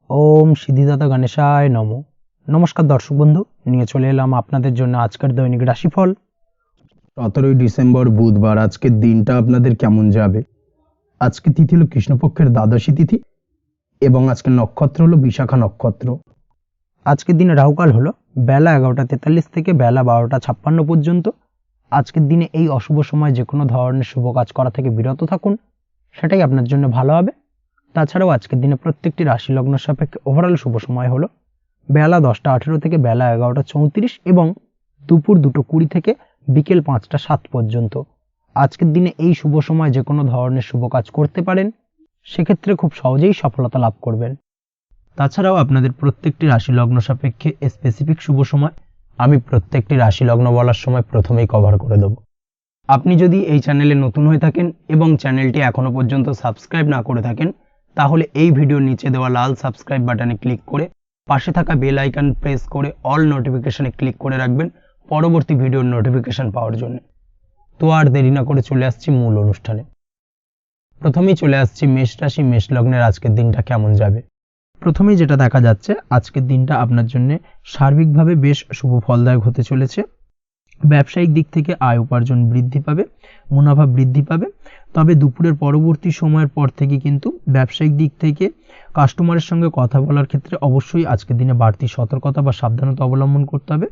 ওম সিদ্ধিদাতা গণেশায় নমো। নমস্কার দর্শক বন্ধু, নিয়ে চলে এলাম আপনাদের জন্য আজকের দৈনিক রাশিফল। 17 ডিসেম্বর বুধবার। আজকের দিনটা আপনাদের কেমন যাবে? আজকে তিথি হলো কৃষ্ণপক্ষের দ্বাদশী তিথি এবং আজকের নক্ষত্র হলো বিশাখা নক্ষত্র। আজকের দিনে রাহুকাল হলো বেলা 11:43 থেকে বেলা 12:56 পর্যন্ত। আজকের দিনে এই অশুভ সময় যে কোনো ধরনের শুভ কাজ করা থেকে বিরত থাকুন, সেটাই আপনার জন্য ভালো হবে। তাছাড়াও আজকের দিনে প্রত্যেকটি রাশি লগ্ন সাপেক্ষে ওভারঅল শুভ সময় হলো বেলা 10:18 থেকে বেলা 11:34 এবং দুপুর 2:20 থেকে বিকেল 5:07 পর্যন্ত। আজকের দিনে এই শুভ সময় যে কোনো ধরনের শুভ কাজ করতে পারেন, সেক্ষেত্রে খুব সহজেই সফলতা লাভ করবেন। তাছাড়াও আপনাদের প্রত্যেকটি রাশি লগ্ন সাপেক্ষে স্পেসিফিক শুভ সময় আমি প্রত্যেকটি রাশি লগ্ন বলার সময় প্রথমেই কভার করে দেব। আপনি যদি এই চ্যানেলে নতুন হয়ে থাকেন এবং চ্যানেলটি এখনো পর্যন্ত সাবস্ক্রাইব না করে থাকেন, তাহলে এই ভিডিওর নিচে দেওয়া লাল সাবস্ক্রাইব বাটনে ক্লিক করে পাশে থাকা বেল আইকন প্রেস করে অল নোটিফিকেশনে ক্লিক করে রাখবেন পরবর্তী ভিডিওর নোটিফিকেশন পাওয়ার জন্য। তো আর দেরি না করে চলে আসছি মূল অনুষ্ঠানে। প্রথমেই চলে আসছি মেষ রাশি মেষ লগ্নের আজকের দিনটা কেমন যাবে। প্রথমেই যেটা দেখা যাচ্ছে, আজকের দিনটা আপনার জন্য সার্বিকভাবে বেশ শুভ ফলদায়ক হতে চলেছে। ব্যবসায়িক দিক থেকে আয় উপার্জন বৃদ্ধি পাবে, মুনাফা বৃদ্ধি পাবে। তবে দুপুরের পরবর্তী সময়ের পর থেকে কিন্তু ব্যবসায়িক দিক থেকে কাস্টমারের সঙ্গে কথা বলার ক্ষেত্রে অবশ্যই আজকের দিনে বাড়তি সতর্কতা বা সাবধানতা অবলম্বন করতে হবে।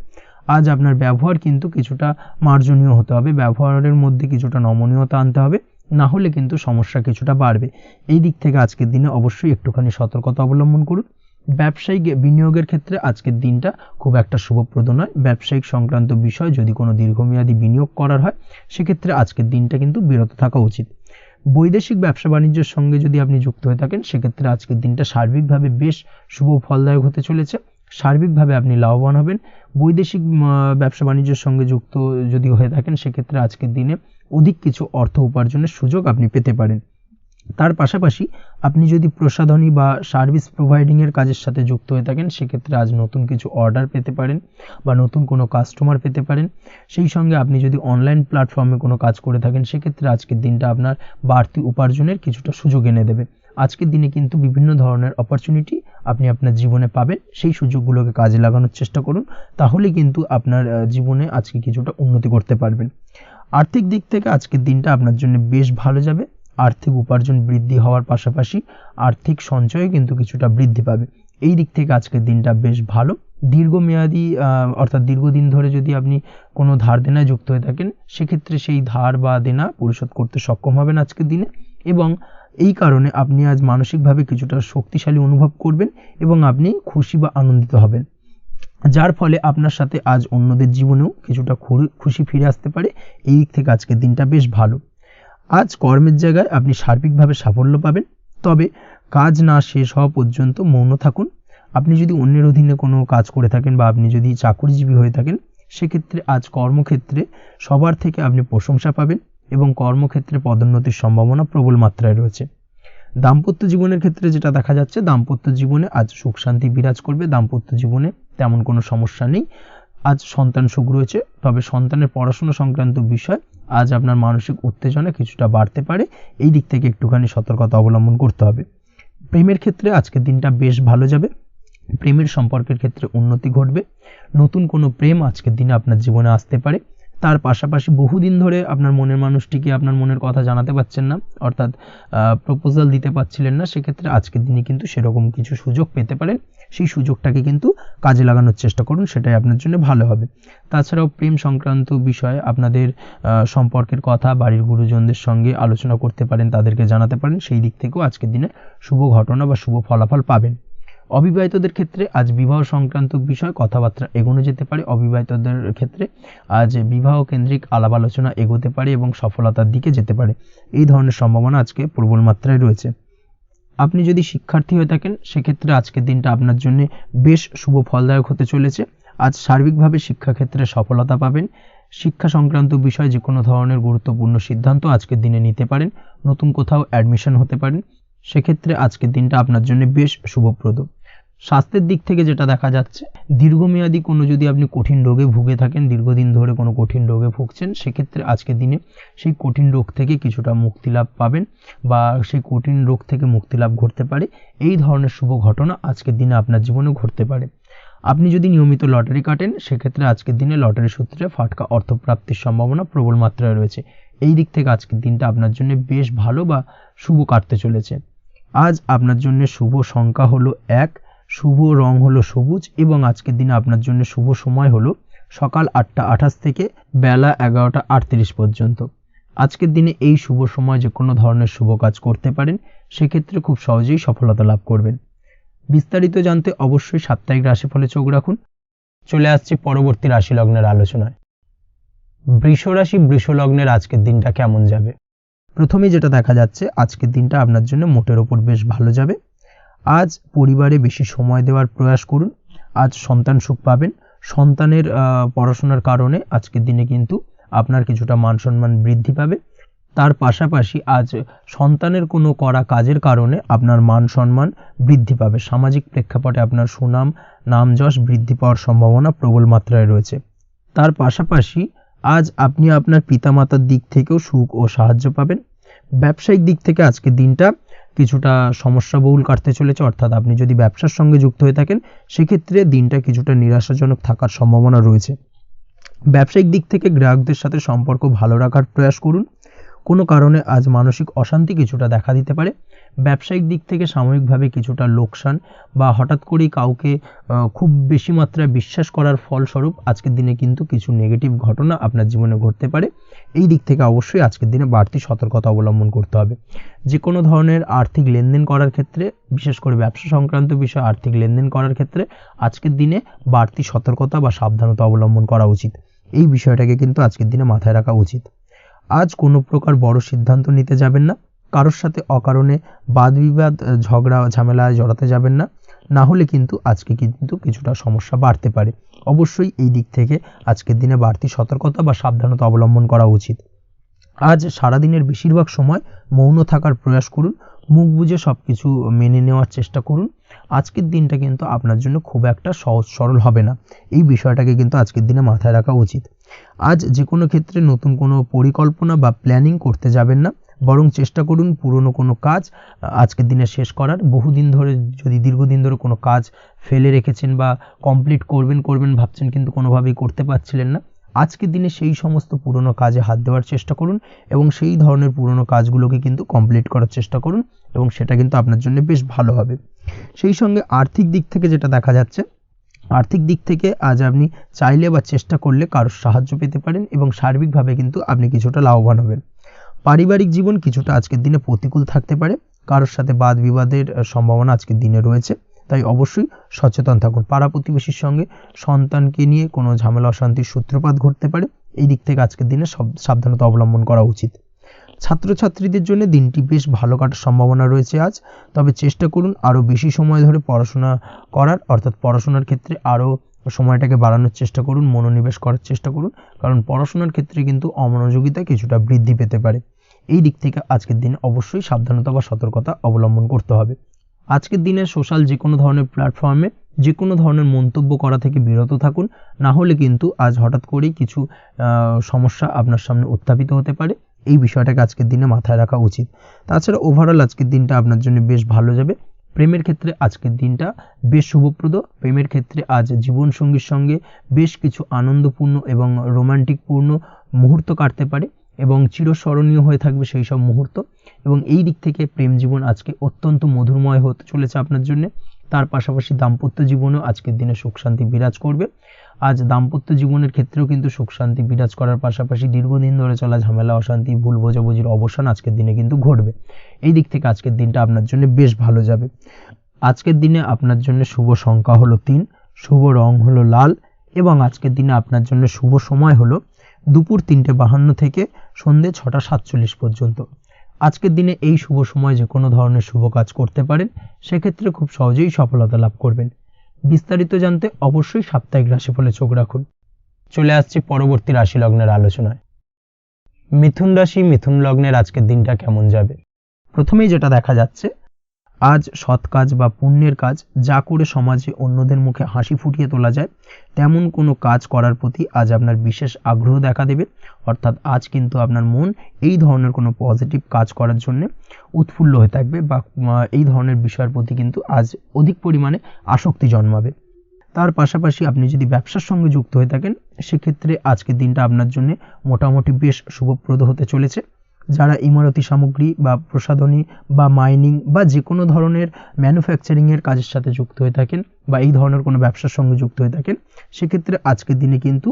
আজ আপনার ব্যবহার কিন্তু কিছুটা মার্জনীয় হতে হবে, ব্যবহারের মধ্যে কিছুটা নমনীয়তা আনতে হবে, না হলে কিন্তু সমস্যা কিছুটা বাড়বে। এই দিক থেকে আজকের দিনে অবশ্যই একটুখানি সতর্কতা অবলম্বন করুন। ব্যবসায়িক বিনিয়োগের ক্ষেত্রে আজকের দিনটা খুব একটা শুভপ্রদ নয়। ব্যবসায়িক সংক্রান্ত বিষয় যদি কোনো দীর্ঘমেয়াদী বিনিয়োগ করার হয়, সেক্ষেত্রে আজকের দিনটা কিন্তু বিরত থাকা উচিত। বৈদেশিক ব্যবসা বাণিজ্যের সঙ্গে যদি আপনি যুক্ত হয়ে থাকেন, সেক্ষেত্রে আজকের দিনটা সার্বিকভাবে বেশ শুভ ফলদায়ক হতে চলেছে। সার্বিকভাবে আপনি লাভবান হবেন। বৈদেশিক ব্যবসা বাণিজ্যের সঙ্গে যুক্ত যদি হয়ে থাকেন, সেক্ষেত্রে আজকের দিনে অধিক কিছু অর্থ উপার্জনের সুযোগ আপনি পেতে পারেন। তার পাশাপাশি আপনি যদি প্রসাধনী বা সার্ভিস প্রোভাইডিংয়ের কাজের সাথে যুক্ত হয়ে থাকেন, সেক্ষেত্রে আজ নতুন কিছু অর্ডার পেতে পারেন বা নতুন কোনো কাস্টমার পেতে পারেন। সেই সঙ্গে আপনি যদি অনলাইন প্ল্যাটফর্মে কোনো কাজ করে থাকেন, সেক্ষেত্রে আজকের দিনটা আপনার বাড়তি উপার্জনের কিছুটা সুযোগ এনে দেবে। আজকের দিনে কিন্তু বিভিন্ন ধরনের অপরচুনিটি আপনি আপনার জীবনে পাবেন। সেই সুযোগগুলোকে কাজে লাগানোর চেষ্টা করুন, তাহলে কিন্তু আপনার জীবনে আজকে কিছুটা উন্নতি করতে পারবেন। আর্থিক দিক থেকে আজকের দিনটা আপনার জন্য বেশ ভালো যাবে। আর্থিক উপার্জন বৃদ্ধি হওয়ার পাশাপাশি আর্থিক সঞ্চয় কিন্তু কিছুটা বৃদ্ধি পাবে। এই দিক থেকে আজকের দিনটা বেশ ভালো। দীর্ঘমেয়াদী অর্থাৎ দীর্ঘদিন ধরে যদি আপনি কোনো ধার দেনায় যুক্ত হয়ে থাকেন, সেক্ষেত্রে সেই ধার বা দেনা পরিশোধ করতে সক্ষম হবেন আজকের দিনে, এবং এই কারণে আপনি আজ মানসিকভাবে কিছুটা শক্তিশালী অনুভব করবেন এবং আপনি খুশি বা আনন্দিত হবেন, যার ফলে আপনার সাথে আজ অন্যদের জীবনেও কিছুটা খুশি ফিরে আসতে পারে। এই দিক থেকে আজকের দিনটা বেশ ভালো। আজ কর্মের জায়গায় আপনি সার্বিকভাবে সাফল্য পাবেন, তবে কাজ না শেষ হওয়া পর্যন্ত মৌন থাকুন। আপনি যদি অন্যের অধীনে কোনো কাজ করে থাকেন বা আপনি যদি চাকরিজীবী হয়ে থাকেন, সেক্ষেত্রে আজ কর্মক্ষেত্রে সবার থেকে আপনি প্রশংসা পাবেন এবং কর্মক্ষেত্রে পদোন্নতির সম্ভাবনা প্রবল মাত্রায় রয়েছে। দাম্পত্য জীবনের ক্ষেত্রে যেটা দেখা যাচ্ছে, দাম্পত্য জীবনে আজ সুখ শান্তি বিরাজ করবে। দাম্পত্য জীবনে তেমন কোনো সমস্যা নেই। আজ সন্তান সুখ রয়েছে, তবে সন্তানের পড়াশোনা সংক্রান্ত বিষয় আজ আপনার মানসিক উত্তেজনা কিছুটা বাড়তে পারে। এই দিক থেকে একটুখানি সতর্কতা অবলম্বন করতে হবে। প্রেমের ক্ষেত্রে আজকের দিনটা বেশ ভালো যাবে। প্রেমের সম্পর্কের ক্ষেত্রে উন্নতি ঘটবে। নতুন কোনো প্রেম আজকের দিনে আপনার জীবনে আসতে পারে। তার পাশাপাশি বহুদিন ধরে আপনার মনের মানুষটিকে আপনার মনের কথা জানাতে পারছেন না, অর্থাৎ প্রপোজাল দিতে পারছিলেন না, সেক্ষেত্রে আজকের দিনে কিন্তু সেরকম কিছু সুযোগ পেতে পারেন। সেই সুযোগটাকে কিন্তু কাজে লাগানোর চেষ্টা করুন, সেটাই আপনার জন্য ভালো হবে। তাছাড়াও প্রেম সংক্রান্ত বিষয়ে আপনাদের সম্পর্কের কথা বাড়ির গুরুজনদের সঙ্গে আলোচনা করতে পারেন, তাদেরকে জানাতে পারেন। সেই দিক থেকেও আজকের দিনে শুভ ঘটনা বা শুভ ফলাফল পাবেন। অবিবাহিতদের ক্ষেত্রে আজ বিবাহ সংক্রান্ত বিষয় কথাবার্তা এগোনো যেতে পারে। অবিবাহিতদের ক্ষেত্রে আজ বিবাহ কেন্দ্রিক আলাপ আলোচনা এগোতে পারে এবং সফলতার দিকে যেতে পারে। এই ধরনের সম্ভাবনা আজকে প্রবল মাত্রায় রয়েছে। আপনি যদি শিক্ষার্থী হয়ে থাকেন, সেক্ষেত্রে আজকের দিনটা আপনার জন্য বেশ শুভ ফলদায়ক হতে চলেছে। আজ সার্বিকভাবে শিক্ষাক্ষেত্রে সফলতা পাবেন। শিক্ষা সংক্রান্ত বিষয়ে যে কোনো ধরনের গুরুত্বপূর্ণ সিদ্ধান্ত আজকের দিনে নিতে পারেন। নতুন কোথাও অ্যাডমিশন হতে পারেন, সেক্ষেত্রে আজকের দিনটা আপনার জন্য বেশ শুভপ্রদ। স্বাস্থ্যের দিক থেকে যেটা দেখা যাচ্ছে, দীর্ঘমেয়াদী কোনো যদি আপনি কঠিন রোগে ভুগে থাকেন, দীর্ঘদিন ধরে কোনো কঠিন রোগে ভুগছেন, সেক্ষেত্রে আজকের দিনে সেই কঠিন রোগ থেকে কিছুটা মুক্তি লাভ পাবেন বা সেই কঠিন রোগ থেকে মুক্তি লাভ ঘটতে পারে। এই ধরনের শুভ ঘটনা আজকের দিনে আপনার জীবনে ঘটতে পারে। আপনি যদি নিয়মিত লটারি কাটেন, সেক্ষেত্রে আজকের দিনে লটারি সূত্রে ফাটকা অর্থপ্রাপ্তির সম্ভাবনা প্রবল মাত্রায় রয়েছে। এই দিক থেকে আজকের দিনটা আপনার জন্য বেশ ভালো বা শুভ কাটতে চলেছে। আজ আপনার জন্য শুভ সংখ্যা হলো 1, শুভ রং হলো সবুজ এবং আজকের দিনে আপনার জন্য শুভ সময় হলো সকাল 8:28 থেকে বেলা 11:38 পর্যন্ত। আজকের দিনে এই শুভ সময় যে কোনো ধরনের শুভ কাজ করতে পারেন, সেক্ষেত্রে খুব সহজেই সফলতা লাভ করবেন। বিস্তারিত জানতে অবশ্যই সাপ্তাহিক রাশিফলে চোখ রাখুন। চলে আসছে পরবর্তী রাশি লগ্নের আলোচনায়। বৃষ রাশি, বৃষ লগ্নের আজকের দিনটা কেমন যাবে? প্রথমেই যেটা দেখা যাচ্ছে, আজকের দিনটা আপনার জন্য মোটের ওপর বেশ ভালো যাবে। আজ পরিবারে বেশি সময় দেওয়ার প্রয়াস করুন। আজ সন্তান সুখ পাবেন। সন্তানের পড়াশোনার কারণে আজকের দিনে কিন্তু আপনার কিছুটা মান সম্মান বৃদ্ধি পাবে। তার পাশাপাশি আজ সন্তানের কোনো করা কাজের কারণে আপনার মান সম্মান বৃদ্ধি পাবে। সামাজিক প্রেক্ষাপটে আপনার সুনাম, নাম যশ বৃদ্ধি পাওয়ার সম্ভাবনা প্রবল মাত্রায় রয়েছে। তার পাশাপাশি আজ আপনি আপনার পিতামাতার দিক থেকেও সুখ ও সাহায্য পাবেন। ব্যবসায়িক দিক থেকে আজকের দিনটা কিছুটা সমস্যাবহুল কাটতে চলেছে, অর্থাৎ আপনি যদি ব্যবসার সঙ্গে যুক্ত হয়ে থাকেন, সেক্ষেত্রে দিনটা কিছুটা নিরাশাজনক থাকার সম্ভাবনা রয়েছে। ব্যবসায়িক দিক থেকে গ্রাহকদের সাথে সম্পর্ক ভালো রাখার প্রয়াস করুন। কোনো কারণে আজ মানসিক অশান্তি কিছুটা দেখা দিতে পারে। ব্যবসায়িক দিক থেকে সাময়িকভাবে কিছুটা লোকসান বা হঠাৎ করেই কাউকে খুব বেশি মাত্রায় বিশ্বাস করার ফলস্বরূপ আজকের দিনে কিন্তু কিছু নেগেটিভ ঘটনা আপনার জীবনে ঘটতে পারে। এই দিক থেকে অবশ্যই আজকের দিনে বাড়তি সতর্কতা অবলম্বন করতে হবে। যে কোনো ধরনের আর্থিক লেনদেন করার ক্ষেত্রে, বিশেষ করে ব্যবসা সংক্রান্ত বিষয়ে আর্থিক লেনদেন করার ক্ষেত্রে আজকের দিনে বাড়তি সতর্কতা বা সাবধানতা অবলম্বন করা উচিত। এই বিষয়টাকে কিন্তু আজকের দিনে মাথায় রাখা উচিত। আজ কোনো প্রকার বড় সিদ্ধান্ত নিতে যাবেন না। কারোর সাথে অকারণে বাদ বিবাদ, ঝগড়া ঝামেলায় জড়াতে যাবেন না, না হলে কিন্তু আজকে কিন্তু কিছুটা সমস্যা বাড়তে পারে। অবশ্যই এই দিক থেকে আজকের দিনে বাড়তি সতর্কতা বা সাবধানতা অবলম্বন করা উচিত। আজ সারাদিনের বেশিরভাগ সময় মৌন থাকার প্রয়াস করুন। মুখ বুজে সবকিছু মেনে নেওয়ার চেষ্টা করুন। আজকের দিনটা কিন্তু আপনার জন্য খুব একটা সহজ সরল হবে না। এই বিষয়টাকে কিন্তু আজকের দিনে মাথায় রাখা উচিত। আজ যে কোনো ক্ষেত্রে নতুন কোনো পরিকল্পনা বা প্ল্যানিং করতে যাবেন না, বরং চেষ্টা করুন পুরনো কোনো কাজ আজকের দিনে শেষ করার। বহুদিন ধরে যদি দীর্ঘদিন ধরে কোনো কাজ ফেলে রেখেছেন বা কমপ্লিট করবেন ভাবছেন কিন্তু কোনোভাবেই করতে পারছিলেন না, আজকের দিনে সেই সমস্ত পুরনো কাজে হাত দেওয়ার চেষ্টা করুন এবং সেই ধরনের পুরনো কাজগুলোকে কিন্তু কমপ্লিট করার চেষ্টা করুন এবং সেটা কিন্তু আপনার জন্য বেশ ভালো হবে। সেই সঙ্গে আর্থিক দিক থেকে যেটা দেখা যাচ্ছে, আর্থিক দিক থেকে আজ আপনি চাইলে বা চেষ্টা করলে কারোর সাহায্য পেতে পারেন এবং সার্বিকভাবে কিন্তু আপনি কিছুটা লাভবান হবেন। পারিবারিক জীবন কিছুটা আজকের দিনে প্রতিকূল থাকতে পারে। কারোর সাথে বাদ বিবাদের সম্ভাবনা আজকের দিনে রয়েছে, তাই অবশ্যই সচেতন থাকুন। পাড়া প্রতিবেশীর সঙ্গে সন্তানকে নিয়ে কোনো ঝামেলা অশান্তির সূত্রপাত ঘটতে পারে। এই দিক থেকে আজকের দিনে সাবধানতা অবলম্বন করা উচিত। ছাত্রছাত্রীদের জন্য দিনটি বেশ ভালো কাটার সম্ভাবনা রয়েছে আজ, তবে চেষ্টা করুন আরও বেশি সময় ধরে পড়াশোনা করার, অর্থাৎ পড়াশোনার ক্ষেত্রে আরও সময়টাকে বাড়ানোর চেষ্টা করুন, মনোনিবেশ করার চেষ্টা করুন, কারণ পড়াশোনার ক্ষেত্রে কিন্তু অমনোযোগিতা কিছুটা বৃদ্ধি পেতে পারে। এই দিক থেকে আজকের দিনে অবশ্যই সাবধানতা বা সতর্কতা অবলম্বন করতে হবে। আজকের দিনে সোশ্যাল যে কোনো ধরনের প্ল্যাটফর্মে যে কোনো ধরনের মন্তব্য করা থেকে বিরত থাকুন, না হলে কিন্তু আজ হঠাৎ করেই কিছু সমস্যা আপনার সামনে উত্থাপিত হতে পারে। এই বিষয়টাকে আজকের দিনে মাথায় রাখা উচিত। তাছাড়া ওভারঅল আজকের দিনটা আপনার জন্য বেশ ভালো যাবে। প্রেমের ক্ষেত্রে আজকের দিনটা বেশ শুভপ্রদ। প্রেমের ক্ষেত্রে আজ জীবনসঙ্গীর সঙ্গে বেশ কিছু আনন্দপূর্ণ এবং রোমান্টিকপূর্ণ মুহূর্ত কাটতে পারে এবং চিরস্মরণীয় হয়ে থাকবে সেই সব মুহূর্ত, এবং এই দিক থেকে প্রেম জীবন আজকে অত্যন্ত মধুরময় হতে চলেছে আপনার জন্য। তার পাশাপাশি দাম্পত্য জীবনেও আজকের দিনে সুখ শান্তি বিরাজ করবে। আজ দাম্পত্য জীবনের ক্ষেত্রেও কিন্তু সুখ শান্তি বিরাজ করার পাশাপাশি দীর্ঘদিন ধরে চলা ঝামেলা অশান্তি ভুল বোঝাবুঝির অবসান আজকের দিনে কিন্তু ঘটবে। এই দিক থেকে আজকের দিনটা আপনার জন্য বেশ ভালো যাবে। আজকের দিনে আপনার জন্য শুভ সংখ্যা হলো 3, শুভ রং হলো লাল এবং আজকের দিনে আপনার জন্য শুভ সময় হলো দুপুর 3:52 থেকে সন্ধ্যে 6:47 পর্যন্ত। আজকের দিনে এই শুভ সময় যে কোনো ধরনের শুভ কাজ করতে পারেন, সেক্ষেত্রে খুব সহজেই সফলতা লাভ করবেন। বিস্তারিত জানতে অবশ্যই সাপ্তাহিক রাশিফলে চোখ রাখুন। চলে আসছি পরবর্তী রাশি লগ্নের আলোচনায়। মিথুন রাশি, মিথুন লগ্নের আজকের দিনটা কেমন যাবে? প্রথমেই যেটা দেখা যাচ্ছে, আজ সৎ কাজ বা পুণ্যের কাজ যা করে সমাজে অন্যদের মুখে হাসি ফুটিয়ে তোলা যায় তেমন কোনো কাজ করার প্রতি আজ আপনার বিশেষ আগ্রহ দেখা দেবে। অর্থাৎ আজ কিন্তু আপনার মন এই ধরনের কোনো পজিটিভ কাজ করার জন্য উৎফুল্ল হয়ে থাকবে বা এই ধরনের বিষয়ের প্রতি কিন্তু আজ অধিক পরিমাণে আসক্তি জন্মাবে। তার পাশাপাশি আপনি যদি ব্যবসার সঙ্গে যুক্ত হয়ে থাকেন সেক্ষেত্রে আজকের দিনটা আপনার জন্য মোটামুটি বেশ শুভপ্রদ হতে চলেছে। যারা ইমারতি সামগ্রী বা প্রসাধনী বা মাইনিং বা যে কোনো ধরনের ম্যানুফ্যাকচারিংয়ের কাজের সাথে যুক্ত হয়ে থাকেন বা এই ধরনের কোনো ব্যবসার সঙ্গে যুক্ত হয়ে থাকেন সেক্ষেত্রে আজকের দিনে কিন্তু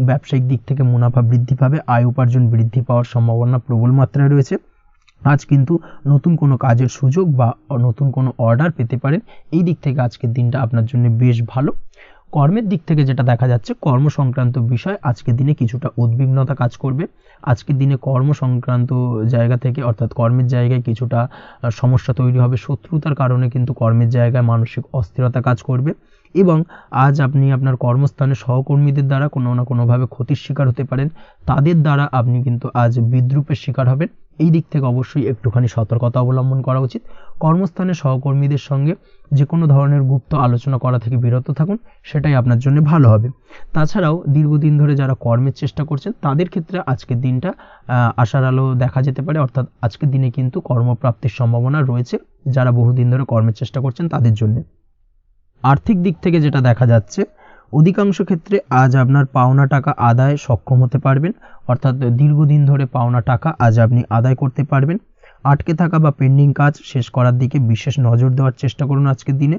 ব্যবসায়িক দিক থেকে মুনাফা বৃদ্ধি পাবে, আয় উপার্জন বৃদ্ধি পাওয়ার সম্ভাবনা প্রবল মাত্রায় রয়েছে। আজ কিন্তু নতুন কোনো কাজের সুযোগ বা নতুন কোনো অর্ডার পেতে পারেন। এই দিক থেকে আজকের দিনটা আপনার জন্য বেশ ভালো। কর্মের দিক থেকে যেটা দেখা যাচ্ছে কর্ম সংক্রান্ত বিষয় আজকের দিনে কিছুটা উদ্বিগ্নতা কাজ করবে। আজকের দিনে কর্ম সংক্রান্ত জায়গা থেকে অর্থাৎ কর্মের জায়গায় কিছুটা সমস্যা তৈরি হবে। শত্রুতার কারণে কিন্তু কর্মের জায়গায় মানসিক অস্থিরতা কাজ করবে এবং আজ আপনি আপনার কর্মস্থানে সহকর্মীদের দ্বারা কোনো না কোনোভাবে ক্ষতির শিকার হতে পারেন। তাদের দ্বারা আপনি কিন্তু আজ বিদ্রূপের শিকার হবেন। এই দিক থেকে অবশ্যই একটুখানি সতর্কতা অবলম্বন করা উচিত। কর্মস্থানে সহকর্মীদের সঙ্গে যে কোনো ধরনের গুপ্ত আলোচনা করা থেকে বিরত থাকুন, সেটাই আপনার জন্য ভালো হবে। তাছাড়াও দীর্ঘদিন ধরে যারা কর্মের চেষ্টা করছেন তাদের ক্ষেত্রে আজকের দিনটা আশার আলো দেখা যেতে পারে। অর্থাৎ আজকের দিনে কিন্তু কর্মপ্রাপ্তির সম্ভাবনা রয়েছে যারা বহুদিন ধরে কর্মের চেষ্টা করছেন তাদের জন্য। আর্থিক দিক থেকে যেটা দেখা যাচ্ছে অধিকাংশ ক্ষেত্রে আজ আপনার পাওনা টাকা আদায় সক্ষম হতে পারবেন। অর্থাৎ দীর্ঘদিন ধরে পাওনা টাকা আজ আপনি আদায় করতে পারবেন। আটকে থাকা বা পেন্ডিং কাজ শেষ করার দিকে বিশেষ নজর দেওয়ার চেষ্টা করুন আজকের দিনে।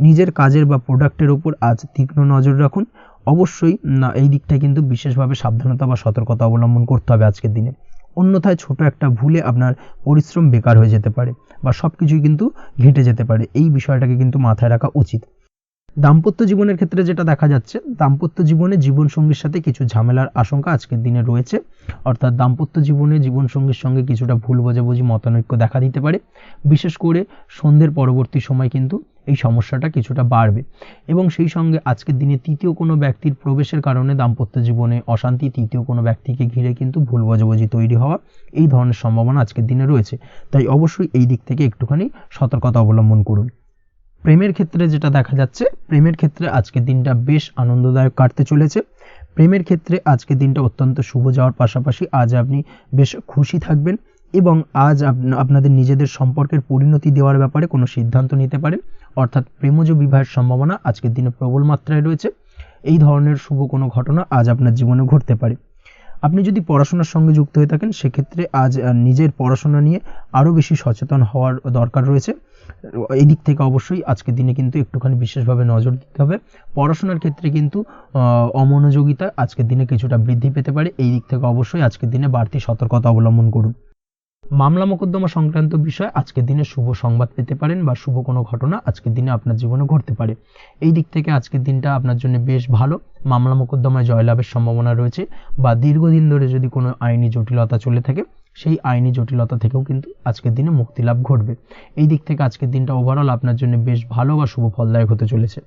নিজের কাজের বা প্রোডাক্টের উপর আজ তীক্ষ্ণ নজর রাখুন। অবশ্যই এই দিকটায় কিন্তু বিশেষভাবে সাবধানতা বা সতর্কতা অবলম্বন করতে হবে আজকের দিনে। অন্যথায় ছোট একটা ভুলে আপনার পরিশ্রম বেকার হয়ে যেতে পারে বা সব কিছুই কিন্তু ঘেটে যেতে পারে। এই বিষয়টাকে কিন্তু মাথায় রাখা উচিত। দাম্পত্য জীবনের ক্ষেত্রে যেটা দেখা যাচ্ছে দাম্পত্য জীবনে জীবনসঙ্গীর সাথে কিছু ঝামেলার আশঙ্কা আজকের দিনে রয়েছে। অর্থাৎ দাম্পত্য জীবনে জীবনসঙ্গীর সঙ্গে কিছুটা ভুল বোঝাবুঝি মতানৈক্য দেখা দিতে পারে। বিশেষ করে সন্ধ্যের পরবর্তী সময় কিন্তু এই সমস্যাটা কিছুটা বাড়বে এবং সেই সঙ্গে আজকের দিনে তৃতীয় কোনো ব্যক্তির প্রবেশের কারণে দাম্পত্য জীবনে অশান্তি, তৃতীয় কোনো ব্যক্তিকে ঘিরে কিন্তু ভুল বোঝাবুঝি তৈরি হওয়া এই ধরনের সম্ভাবনা আজকের দিনে রয়েছে। তাই অবশ্যই এই দিক থেকে একটুখানি সতর্কতা অবলম্বন করুন। প্রেমের ক্ষেত্রে যেটা দেখা যাচ্ছে প্রেমের ক্ষেত্রে আজকের দিনটা বেশ আনন্দদায়ক কাটতে চলেছে। প্রেমের ক্ষেত্রে আজকের দিনটা অত্যন্ত শুভ যাওয়ার পাশাপাশি আজ আপনি বেশ খুশি থাকবেন এবং আজ আপনাদের নিজেদের সম্পর্কের পরিণতি দেওয়ার ব্যাপারে কোনো সিদ্ধান্ত নিতে পারেন। অর্থাৎ প্রেমজ বিবাহের সম্ভাবনা আজকের দিনে প্রবল মাত্রায় রয়েছে। এই ধরনের শুভ কোনো ঘটনা আজ আপনার জীবনে ঘটতে পারে। আপনি যদি পড়াশোনার সঙ্গে যুক্ত হয়ে থাকেন সেক্ষেত্রে আজ নিজের পড়াশোনা নিয়ে আরও বেশি সচেতন হওয়ার দরকার রয়েছে। এই দিক থেকে অবশ্যই আজকের দিনে কিন্তু একটুখানি বিশেষভাবে নজর দিতে হবে। পড়াশোনার ক্ষেত্রে কিন্তু অমনোযোগিতা আজকের দিনে কিছুটা বৃদ্ধি পেতে পারে। এই দিক থেকে অবশ্যই আজকের দিনে বাড়তি সতর্কতা অবলম্বন করুন। মামলা মোকদ্দমা সংক্রান্ত বিষয় আজকের দিনে শুভ সংবাদ পেতে পারেন বা শুভ কোনো ঘটনা আজকের দিনে আপনার জীবনে ঘটতে পারে। এই দিক থেকে আজকের দিনটা আপনার জন্য বেশ ভালো। মামলা মোকদ্দমায় জয়লাভের সম্ভাবনা রয়েছে বা দীর্ঘদিন ধরে যদি কোনো আইনি জটিলতা চলে থাকে সেই আইনি জটিলতা থেকেও কিন্তু আজকের দিনে মুক্তি লাভ ঘটবে। এই দিক থেকে আজকের দিনটা ওভারঅল আপনার জন্য বেশ ভালো বা শুভ ফলদায়ক হতে চলেছে।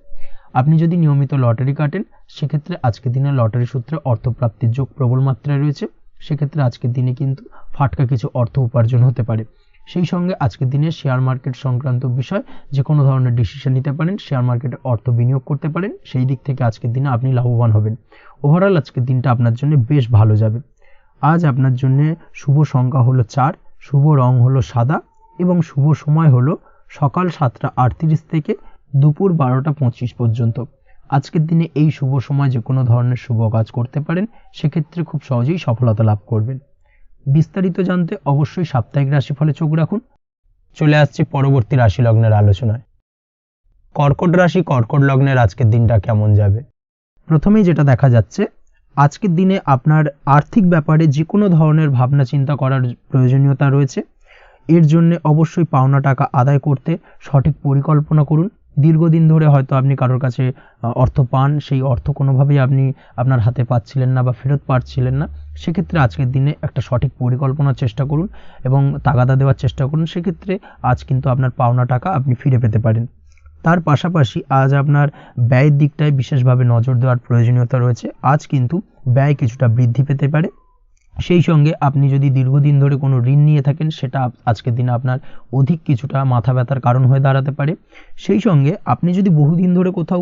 আপনি যদি নিয়মিত লটারি কাটেন সেক্ষেত্রে আজকের দিনে লটারি সূত্রে অর্থপ্রাপ্তির যোগ প্রবল মাত্রায় রয়েছে। সেক্ষেত্রে আজকের দিনে কিন্তু ফাটকা কিছু অর্থ উপার্জন হতে পারে। সেই সঙ্গে আজকের দিনে শেয়ার মার্কেট সংক্রান্ত বিষয় যে কোনো ধরনের ডিসিশন নিতে পারেন, শেয়ার মার্কেটে অর্থ বিনিয়োগ করতে পারেন। সেই দিক থেকে আজকের দিনে আপনি লাভবান হবেন। ওভারঅল আজকের দিনটা আপনার জন্য বেশ ভালো যাবে। আজ আপনার জন্য শুভ সংখ্যা হলো 4, শুভ রং হলো সাদা এবং শুভ সময় হলো সকাল 7:38 থেকে দুপুর 12:25 পর্যন্ত। আজকের দিনে এই শুভ সময় যে কোনো ধরনের শুভ কাজ করতে পারেন, সেক্ষেত্রে খুব সহজেই সফলতা লাভ করবেন। বিস্তারিত জানতে অবশ্যই সাপ্তাহিক রাশিফলে চোখ রাখুন। চলে আসছে পরবর্তী রাশি লগ্নের আলোচনায়। কর্কট রাশি কর্কট লগ্নের আজকের দিনটা কেমন যাবে? প্রথমেই যেটা দেখা যাচ্ছে আজকের দিনে আপনার আর্থিক ব্যাপারে যে কোনো ধরনের ভাবনা চিন্তা করার প্রয়োজনীয়তা রয়েছে। এর জন্য অবশ্যই পাওনা টাকা আদায় করতে সঠিক পরিকল্পনা করুন। দীর্ঘদিন ধরে হয়তো আপনি কারোর কাছে অর্থ পান, সেই অর্থ কোনোভাবেই আপনি আপনার হাতে পাচ্ছিলেন না বা ফেরত পাচ্ছিলেন না। সেক্ষেত্রে আজকের দিনে একটা সঠিক পরিকল্পনার চেষ্টা করুন এবং তাগাদা দেওয়ার চেষ্টা করুন। সেক্ষেত্রে আজ কিন্তু আপনার পাওনা টাকা আপনি ফিরে পেতে পারেন। তার পাশাপাশি আজ আপনার ব্যয়ের দিকটায় বিশেষভাবে নজর দেওয়ার প্রয়োজনীয়তা রয়েছে। আজ কিন্তু ব্যয় কিছুটা বৃদ্ধি পেতে পারে। সেই সঙ্গে আপনি যদি দীর্ঘদিন ধরে কোনো ঋণ নিয়ে থাকেন সেটা আজকের দিনে আপনার অধিক কিছুটা মাথা ব্যথার কারণ হয়ে দাঁড়াতে পারে। সেই সঙ্গে আপনি যদি বহুদিন ধরে কোথাও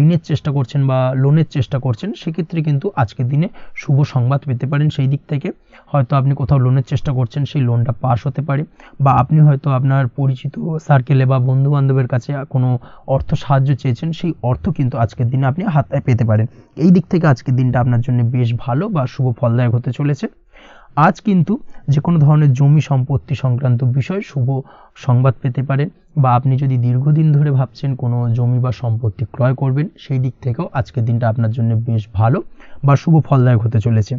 ঋণের চেষ্টা করছেন বা লোনের চেষ্টা করছেন সেক্ষেত্রে কিন্তু আজকের দিনে শুভ সংবাদ পেতে পারেন। সেই দিক থেকে হয়তো আপনি কোথাও লোনের চেষ্টা করছেন, সেই লোনটা পাস হতে পারে, বা আপনি হয়তো আপনার পরিচিত সার্কেলে বা বন্ধু বান্ধবের কাছে কোনো অর্থ সাহায্য চেয়েছেন, সেই অর্থ কিন্তু আজকের দিনে আপনি হাতে পেতে পারেন। এই দিক থেকে আজকের দিনটা আপনার জন্য বেশ ভালো বা শুভ ফলদায়ক হতে চলেছে। আজ কিন্তু যে কোনো ধরনের জমি সম্পত্তি সংক্রান্ত বিষয় শুভ সংবাদ পেতে পারেন, বা আপনি যদি দীর্ঘদিন ধরে ভাবছেন কোনো জমি বা সম্পত্তি ক্রয় করবেন, সেই দিক থেকেও আজকের দিনটা আপনার জন্য বেশ ভালো বা শুভ ফলদায়ক হতে চলেছে।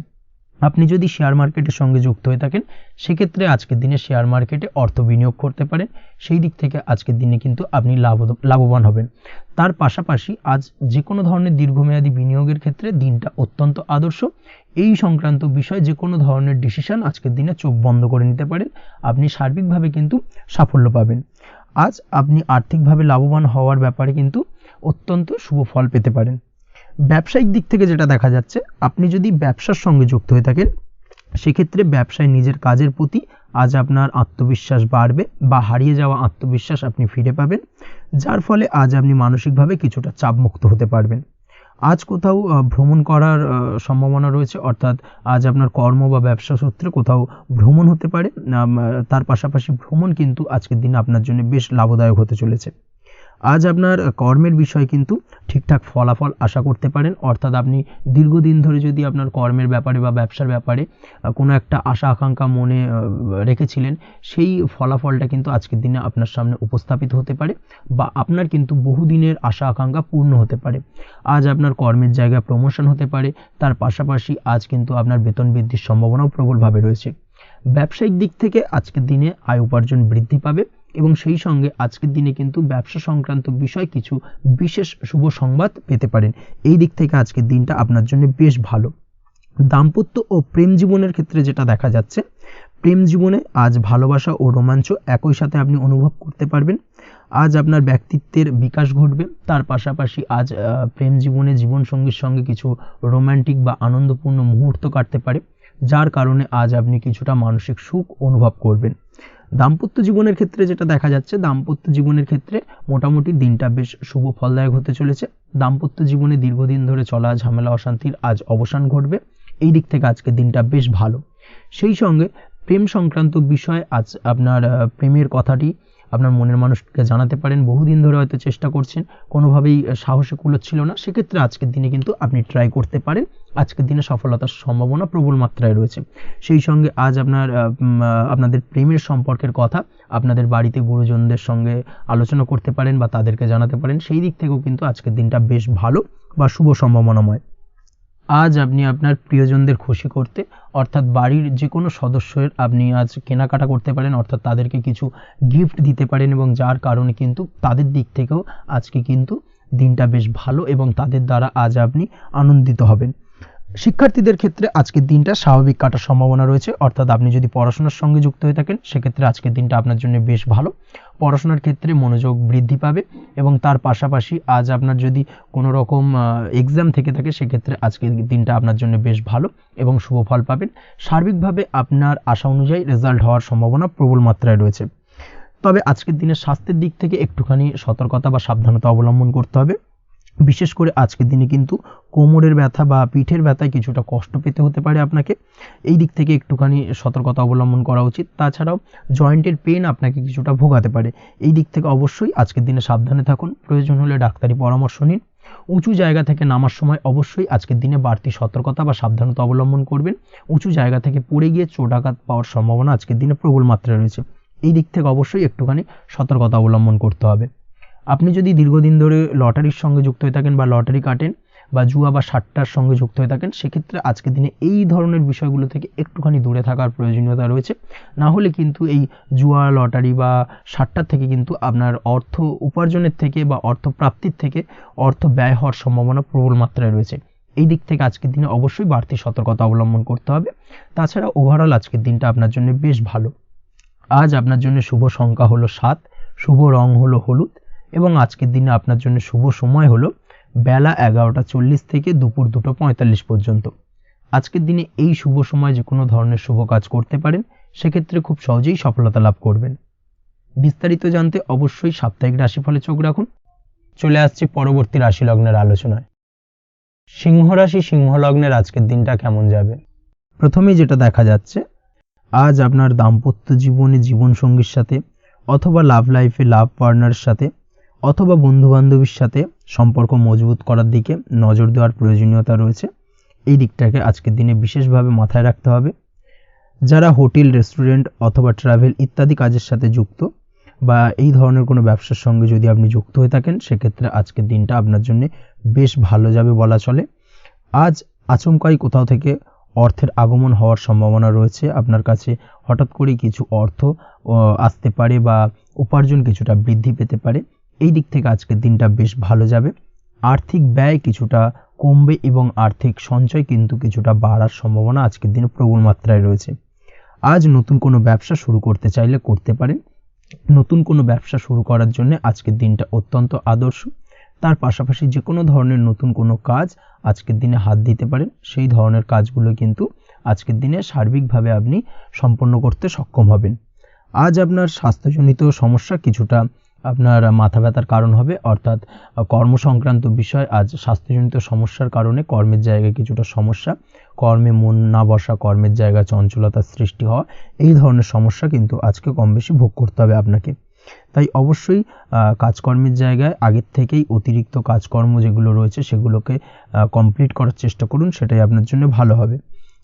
আপনি যদি শেয়ার মার্কেটের সঙ্গে যুক্ত হয়ে থাকেন সেক্ষেত্রে আজকের দিনে শেয়ার মার্কেটে অর্থ বিনিয়োগ করতে পারেন। সেই দিক থেকে আজকের দিনে কিন্তু আপনি লাভবান হবেন। তার পাশাপাশি আজ যে কোনো ধরনের দীর্ঘমেয়াদী বিনিয়োগের ক্ষেত্রে দিনটা অত্যন্ত আদর্শ। এই সংক্রান্ত বিষয় যে কোনো ধরনের ডিসিশন আজকের দিনে চোখ বন্ধ করে নিতে পারেন, আপনি সার্বিকভাবে কিন্তু সাফল্য পাবেন। আজ আপনি আর্থিকভাবে লাভবান হওয়ার ব্যাপারে কিন্তু অত্যন্ত শুভ ফল পেতে পারেন। ব্যবসায়িক দিক থেকে যেটা দেখা যাচ্ছে, আপনি যদি ব্যবসার সঙ্গে যুক্ত হয়ে থাকেন সেক্ষেত্রে ব্যবসায় নিজের কাজের প্রতি আজ আপনার আত্মবিশ্বাস বাড়বে, বা হারিয়ে যাওয়া আত্মবিশ্বাস আপনি ফিরে পাবেন, যার ফলে আজ আপনি মানসিকভাবে কিছুটা চাপমুক্ত হতে পারবেন। আজ কোথাও ভ্রমণ করার সম্ভাবনা রয়েছে, অর্থাৎ আজ আপনার কর্ম বা ব্যবসা সূত্রে কোথাও ভ্রমণ হতে পারে। তার পাশাপাশি ভ্রমণ কিন্তু আজকের দিনে আপনার জন্য বেশ লাভদায়ক হতে চলেছে। আজ আপনার কর্মের বিষয়ে কিন্তু ঠিকঠাক ফলাফল আশা করতে পারেন, অর্থাৎ আপনি দীর্ঘদিন ধরে যদি আপনার কর্মের ব্যাপারে বা ব্যবসার ব্যাপারে কোনো একটা আশা আকাঙ্ক্ষা মনে রেখেছিলেন, সেই ফলাফলটা কিন্তু আজকের দিনে আপনার সামনে উপস্থাপিত হতে পারে, বা আপনার কিন্তু বহুদিনের আশা আকাঙ্ক্ষা পূর্ণ হতে পারে। আজ আপনার কর্মের জায়গায় প্রমোশন হতে পারে, তার পাশাপাশি আজ কিন্তু আপনার বেতন বৃদ্ধির সম্ভাবনাও প্রবলভাবে রয়েছে। ব্যবসায়িক দিক থেকে আজকের দিনে আয় উপার্জন বৃদ্ধি পাবে, এবং সেই সঙ্গে আজকের দিনে কিন্তু ব্যবসা সংক্রান্ত বিষয় কিছু বিশেষ শুভ সংবাদ পেতে পারেন। এই দিক থেকে আজকের দিনটা আপনার জন্য বেশ ভালো। দাম্পত্য ও প্রেম জীবনের ক্ষেত্রে যেটা দেখা যাচ্ছে, প্রেম জীবনে আজ ভালোবাসা ও রোমাঞ্চ একই সাথে আপনি অনুভব করতে পারবেন। আজ আপনার ব্যক্তিত্বের বিকাশ ঘটবে, তার পাশাপাশি আজ প্রেম জীবনে জীবনসঙ্গীর সঙ্গে কিছু রোমান্টিক বা আনন্দপূর্ণ মুহূর্ত কাটতে পারে, যার কারণে আজ আপনি কিছুটা মানসিক সুখ অনুভব করবেন। দাম্পত্য জীবনের ক্ষেত্রে যেটা দেখা যাচ্ছে, দাম্পত্য জীবনের ক্ষেত্রে মোটামুটি দিনটা বেশ শুভ ফলদায়ক হতে চলেছে। দাম্পত্য জীবনে দীর্ঘদিন ধরে চলা ঝামেলা অশান্তির আজ অবসান ঘটবে। এই দিক থেকে আজকের দিনটা বেশ ভালো। সেই সঙ্গে প্রেম সংক্রান্ত বিষয় আজ আপনার প্রেমের কথাটি আপনার মনের মানুষকে জানাতে পারেন। বহুদিন ধরে হয়তো চেষ্টা করছেন, কোনোভাবেই সাহসে কুলোচ্ছিল না, সেক্ষেত্রে আজকের দিনে কিন্তু আপনি ট্রাই করতে পারেন। আজকের দিনে সফলতার সম্ভাবনা প্রবল মাত্রায় রয়েছে। সেই সঙ্গে আজ আপনাদের প্রেমের সম্পর্কের কথা আপনাদের বাড়িতে গুরুজনদের সঙ্গে আলোচনা করতে পারেন বা তাদেরকে জানাতে পারেন। সেই দিক থেকেও কিন্তু আজকের দিনটা বেশ ভালো বা শুভ সম্ভাবনাময়। আজ আপনি আপনার প্রিয়জনদের খুশি করতে, অর্থাৎ বাড়ির যে কোনো সদস্যের আপনি আজ কেনাকাটা করতে পারেন, অর্থাৎ তাদেরকে কিছু গিফট দিতে পারেন, এবং যার কারণে কিন্তু তাদের দিক থেকেও আজকে কিন্তু দিনটা বেশ ভালো, এবং তাদের দ্বারা আজ আপনি আনন্দিত হবেন। শিক্ষার্থীদের ক্ষেত্রে আজকের দিনটা স্বাভাবিক কাটার সম্ভাবনা রয়েছে, অর্থাৎ আপনি যদি পড়াশোনার সঙ্গে যুক্ত হয়ে থাকেন সেক্ষেত্রে আজকের দিনটা আপনার জন্য বেশ ভালো। পড়াশোনার ক্ষেত্রে মনোযোগ বৃদ্ধি পাবে, এবং তার পাশাপাশি আজ আপনার যদি কোনো রকম এক্সাম থেকে থাকে সেক্ষেত্রে আজকের দিনটা আপনার জন্য বেশ ভালো এবং শুভ ফল পাবেন। সার্বিকভাবে আপনার আশা অনুযায়ী রেজাল্ট হওয়ার সম্ভাবনা প্রবল মাত্রায় রয়েছে। তবে আজকের দিনে স্বাস্থ্যের দিক থেকে একটুখানি সতর্কতা বা সাবধানতা অবলম্বন করতে হবে। বিশেষ করে আজকের দিনে কিন্তু কোমরের ব্যথা বা পিঠের ব্যথায় কিছুটা কষ্ট পেতে হতে পারে আপনাকে। এই দিক থেকে একটুখানি সতর্কতা অবলম্বন করা উচিত। তাছাড়াও জয়েন্টের পেন আপনাকে কিছুটা ভোগাতে পারে। এই দিক থেকে অবশ্যই আজকের দিনে সাবধানে থাকুন, প্রয়োজন হলে ডাক্তারি পরামর্শ নিন। উঁচু জায়গা থেকে নামার সময় অবশ্যই আজকের দিনে বাড়তি সতর্কতা বা সাবধানতা অবলম্বন করবেন। উঁচু জায়গা থেকে পড়ে গিয়ে চোটাঘাত পাওয়ার সম্ভাবনা আজকের দিনে প্রবল মাত্রায় রয়েছে। এই দিক থেকে অবশ্যই একটুখানি সতর্কতা অবলম্বন করতে হবে। আপনি যদি দীর্ঘদিন ধরে লটারির সঙ্গে যুক্ত হয়ে থাকেন বা লটারি কাটেন বা জুয়া বা সাট্টার সঙ্গে যুক্ত হয়ে থাকেন, সেক্ষেত্রে আজকের দিনে এই ধরনের বিষয়গুলো থেকে একটুখানি দূরে থাকার প্রয়োজনীয়তা রয়েছে। না হলে কিন্তু এই জুয়া, লটারি বা সাট্টার থেকে কিন্তু আপনার অর্থ উপার্জনের থেকে বা অর্থ প্রাপ্তির থেকে অর্থ ব্যয় হওয়ার সম্ভাবনা প্রবল মাত্রায় রয়েছে। এই দিক থেকে আজকের দিনে অবশ্যই বাড়তি সতর্কতা অবলম্বন করতে হবে। তাছাড়া ওভারঅল আজকের দিনটা আপনার জন্য বেশ ভালো। আজ আপনার জন্য শুভ সংখ্যা হলো 7, শুভ রং হলো হলুদ, এবং আজকের দিনে আপনার জন্য শুভ সময় হলো বেলা 11:40 থেকে দুপুর 2:45 পর্যন্ত। আজকের দিনে এই শুভ সময় যে কোনো ধরনের শুভ কাজ করতে পারেন, সেক্ষেত্রে খুব সহজেই সফলতা লাভ করবেন। বিস্তারিত জানতে অবশ্যই সাপ্তাহিক রাশিফলে চোখ রাখুন। চলে আসছি পরবর্তী রাশি লগ্নের আলোচনায়। সিংহ রাশি, সিংহ লগ্নের আজকের দিনটা কেমন যাবে? প্রথমেই যেটা দেখা যাচ্ছে, আজ আপনার দাম্পত্য জীবনে জীবনসঙ্গীর সাথে অথবা লাভ লাইফে লাভ পার্টনারের সাথে অথবা বন্ধু বান্ধবীর সাথে সম্পর্ক মজবুত করার দিকে নজর দেওয়ার প্রয়োজনীয়তা রয়েছে। এই দিকটাকে আজকের দিনে বিশেষভাবে মাথায় রাখতে হবে। যারা হোটেল, রেস্টুরেন্ট অথবা ট্রাভেল ইত্যাদি কাজের সাথে যুক্ত বা এই ধরনের কোনো ব্যবসার সঙ্গে যদি আপনি যুক্ত হয়ে থাকেন, সেক্ষেত্রে আজকের দিনটা আপনার জন্য বেশ ভালো যাবে বলা চলে। আজ আচমকাই কোথাও থেকে অর্থের আগমন হওয়ার সম্ভাবনা রয়েছে। আপনার কাছে হঠাৎ করেই কিছু অর্থ আসতে পারে বা উপার্জন কিছুটা বৃদ্ধি পেতে পারে। এই দিক থেকে আজকের দিনটা বেশ ভালো যাবে। আর্থিক ব্যয় কিছুটা কমবে এবং আর্থিক সঞ্চয় কিন্তু কিছুটা বাড়ার সম্ভাবনা আজকের দিনে প্রবল মাত্রায় রয়েছে। আজ নতুন কোনো ব্যবসা শুরু করতে চাইলে করতে পারেন। নতুন কোনো ব্যবসা শুরু করার জন্য আজকের দিনটা অত্যন্ত আদর্শ। তার পাশাপাশি যে কোনো ধরনের নতুন কোনো কাজ আজকের দিনে হাত দিতে পারেন। সেই ধরনের কাজগুলো কিন্তু আজকের দিনে সার্বিকভাবে আপনি সম্পন্ন করতে সক্ষম হবেন। আজ আপনার স্বাস্থ্যজনিত সমস্যা কিছুটা আপনার মাথা ব্যথার কারণ হবে, অর্থাৎ কর্মসংক্রান্ত বিষয়। আজ স্বাস্থ্যজনিত সমস্যার কারণে কর্মের জায়গায় কিছুটা সমস্যা, কর্মে মন না বসা, কর্মের জায়গায় চঞ্চলতার সৃষ্টি হওয়া, এই ধরনের সমস্যা কিন্তু আজকে কম বেশি ভোগ করতে হবে আপনাকে। তাই অবশ্যই কাজকর্মের জায়গায় আগের থেকেই অতিরিক্ত কাজকর্ম যেগুলো রয়েছে সেগুলোকে কমপ্লিট করার চেষ্টা করুন, সেটাই আপনার জন্য ভালো হবে।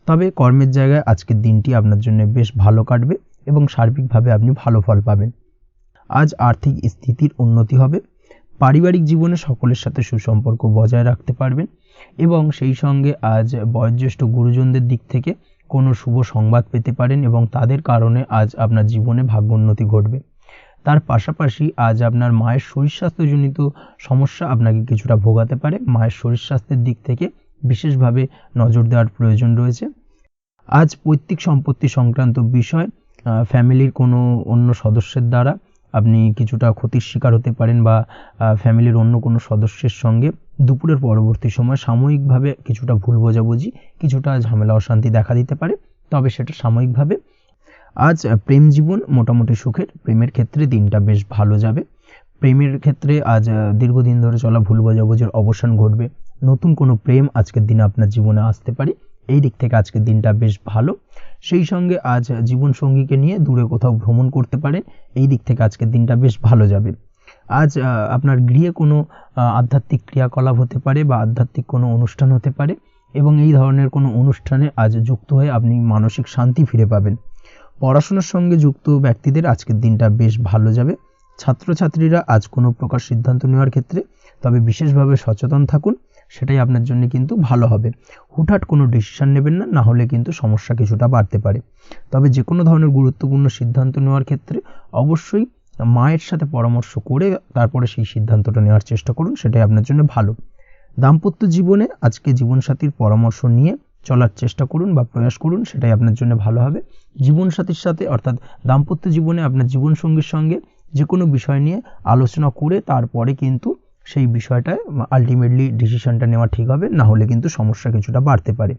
তবে কর্মের জায়গায় আজকের দিনটি আপনার জন্য বেশ ভালো কাটবে এবং সার্বিকভাবে আপনি ভালো ফল পাবেন। আজ আর্থিক স্থিতির উন্নতি হবে। পারিবারিক জীবনে সকলের সাথে সুসম্পর্ক বজায় রাখতে পারবেন এবং সেই সঙ্গে আজ বয়োজ্যেষ্ঠ গুরুজনদের দিক থেকে কোনো শুভ সংবাদ পেতে পারেন এবং তাদের কারণে আজ আপনার জীবনে ভাগ্যোন্নতি ঘটবে। তার পাশাপাশি আজ আপনার মায়ের শরীর স্বাস্থ্যজনিত সমস্যা আপনাকে কিছুটা ভোগাতে পারে। মায়ের শরীর স্বাস্থ্যের দিক থেকে বিশেষভাবে নজর দেওয়ার প্রয়োজন রয়েছে। আজ পৈতৃক সম্পত্তি সংক্রান্ত বিষয়, ফ্যামিলির কোনো অন্য সদস্যের দ্বারা আপনি কিছুটা ক্ষতির শিকার হতে পারেন বা ফ্যামিলির অন্য কোনো সদস্যের সঙ্গে দুপুরের পরবর্তী সময় সাময়িকভাবে কিছুটা ভুল বোঝাবুঝি, কিছুটা ঝামেলা অশান্তি দেখা দিতে পারে, তবে সেটা সাময়িকভাবে। আজ প্রেম জীবন মোটামুটি সুখের। প্রেমের ক্ষেত্রে দিনটা বেশ ভালো যাবে। প্রেমের ক্ষেত্রে আজ দীর্ঘদিন ধরে চলা ভুল বোঝাবুঝির অবসান ঘটবে। নতুন কোনো প্রেম আজকের দিনে আপনার জীবনে আসতে পারে। এই দিক থেকে আজকের দিনটা বেশ ভালো। সেই সঙ্গে আজ জীবনসঙ্গীকে নিয়ে দূরে কোথাও ভ্রমণ করতে পারেন। এই দিক থেকে আজকের দিনটা বেশ ভালো যাবে। আজ আপনার গৃহে কোনো আধ্যাত্মিক ক্রিয়াকলাপ হতে পারে বা আধ্যাত্মিক কোনো অনুষ্ঠান হতে পারে এবং এই ধরনের কোনো অনুষ্ঠানে আজ যুক্ত হয়ে আপনি মানসিক শান্তি ফিরে পাবেন। পড়াশোনার সঙ্গে যুক্ত ব্যক্তিদের আজকের দিনটা বেশ ভালো যাবে। ছাত্রছাত্রীরা আজ কোনো প্রকার সিদ্ধান্ত নেওয়ার ক্ষেত্রে তবে বিশেষভাবে সচেতন থাকুন, সেটাই আপনার জন্য কিন্তু ভালো হবে। হুটহাট কোনো ডিসিশন নেবেন না, না হলে কিন্তু সমস্যা কিছুটা বাড়তে পারে। তবে যে কোনো ধরনের গুরুত্বপূর্ণ সিদ্ধান্ত নেওয়ার ক্ষেত্রে অবশ্যই মায়ের সাথে পরামর্শ করে তারপরে সেই সিদ্ধান্তটা নেওয়ার চেষ্টা করুন, সেটাই আপনার জন্য ভালো। দাম্পত্য জীবনে আজকে জীবনসাথীর পরামর্শ নিয়ে চলার চেষ্টা করুন বা প্রয়াস করুন, সেটাই আপনার জন্য ভালো হবে। জীবনসাথীর সাথে অর্থাৎ দাম্পত্য জীবনে আপনার জীবনসঙ্গীর সঙ্গে যে কোনো বিষয় নিয়ে আলোচনা করে তারপরে কিন্তু সেই বিষয়টায় আলটিমেটলি ডিসিশনটা নেওয়া ঠিক হবে, না হলে কিন্তু সমস্যা কিছুটা বাড়তে পারে।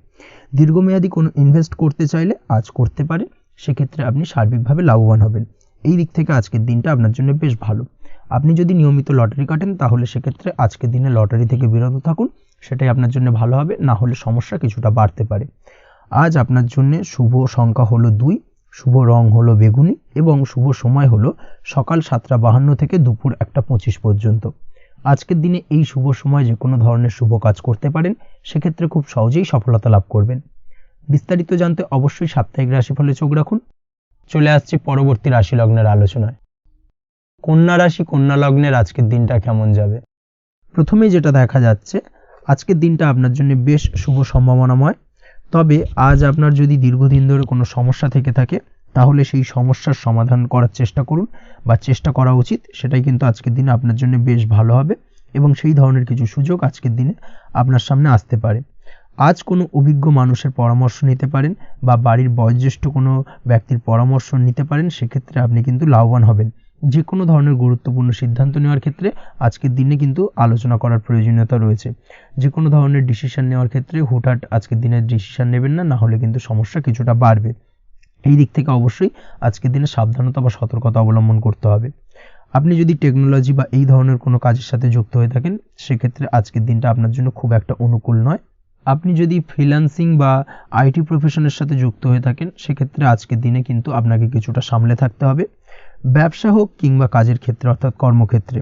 দীর্ঘমেয়াদী কোনো ইনভেস্ট করতে চাইলে আজ করতে পারে, সেক্ষেত্রে আপনি সার্বিকভাবে লাভবান হবেন। এই দিক থেকে আজকের দিনটা আপনার জন্য বেশ ভালো। আপনি যদি নিয়মিত লটারি কাটেন তাহলে সেক্ষেত্রে আজকের দিনে লটারি থেকে বিরত থাকুন, সেটাই আপনার জন্য ভালো হবে, না হলে সমস্যা কিছুটা বাড়তে পারে। আজ আপনার জন্য শুভ সংখ্যা হলো 2, শুভ রং হলো বেগুনি এবং শুভ সময় হলো সকাল 7:52 থেকে দুপুর 1:25 পর্যন্ত। আজকের দিনে এই শুভ সময় যে কোনো ধরনের শুভ কাজ করতে পারেন, সেক্ষেত্রে খুব সহজেই সফলতা লাভ করবেন। বিস্তারিত জানতে অবশ্যই সাপ্তাহিক রাশিফলে চোখ রাখুন। চলে আসছি পরবর্তী রাশি লগ্নের আলোচনায়। কন্যা রাশি, কন্যা লগ্নের আজকের দিনটা কেমন যাবে? প্রথমে যেটা দেখা যাচ্ছে, আজকের দিনটা আপনার জন্য বেশ শুভ সম্ভাবনাময়। তবে আজ আপনার যদি দীর্ঘদিন ধরে কোনো সমস্যা থেকে থাকে তাহলে সেই সমস্যার সমাধান করার চেষ্টা করুন বা চেষ্টা করা উচিত, সেটাই কিন্তু আজকের দিনে আপনার জন্য বেশ ভালো হবে এবং সেই ধরনের কিছু সুযোগ আজকের দিনে আপনার সামনে আসতে পারে। আজ কোনো অভিজ্ঞ মানুষের পরামর্শ নিতে পারেন বা বাড়ির বয়োজ্যেষ্ঠ কোনো ব্যক্তির পরামর্শ নিতে পারেন, সেক্ষেত্রে আপনি কিন্তু লাভবান হবেন। যে কোনো ধরনের গুরুত্বপূর্ণ সিদ্ধান্ত নেওয়ার ক্ষেত্রে আজকের দিনে কিন্তু আলোচনা করার প্রয়োজনীয়তা রয়েছে। যে কোনো ধরনের ডিসিশন নেওয়ার ক্ষেত্রে হুটহাট আজকের দিনে ডিসিশন নেবেন না, হলে কিন্তু সমস্যা কিছুটা বাড়বে। এই দিক থেকে অবশ্যই আজকের দিনে সাবধানতা বা সতর্কতা অবলম্বন করতে হবে। আপনি যদি টেকনোলজি বা এই ধরনের কোনো কাজের সাথে যুক্ত হয়ে থাকেন, সেক্ষেত্রে আজকের দিনটা আপনার জন্য খুব একটা অনুকূল নয়। আপনি যদি ফ্রিল্যান্সিং বা আইটি প্রফেশনের সাথে যুক্ত হয়ে থাকেন, সেক্ষেত্রে আজকের দিনে কিন্তু আপনাকে কিছুটা সামলে থাকতে হবে। ব্যবসা হোক কিংবা কাজের ক্ষেত্রে অর্থাৎ কর্মক্ষেত্রে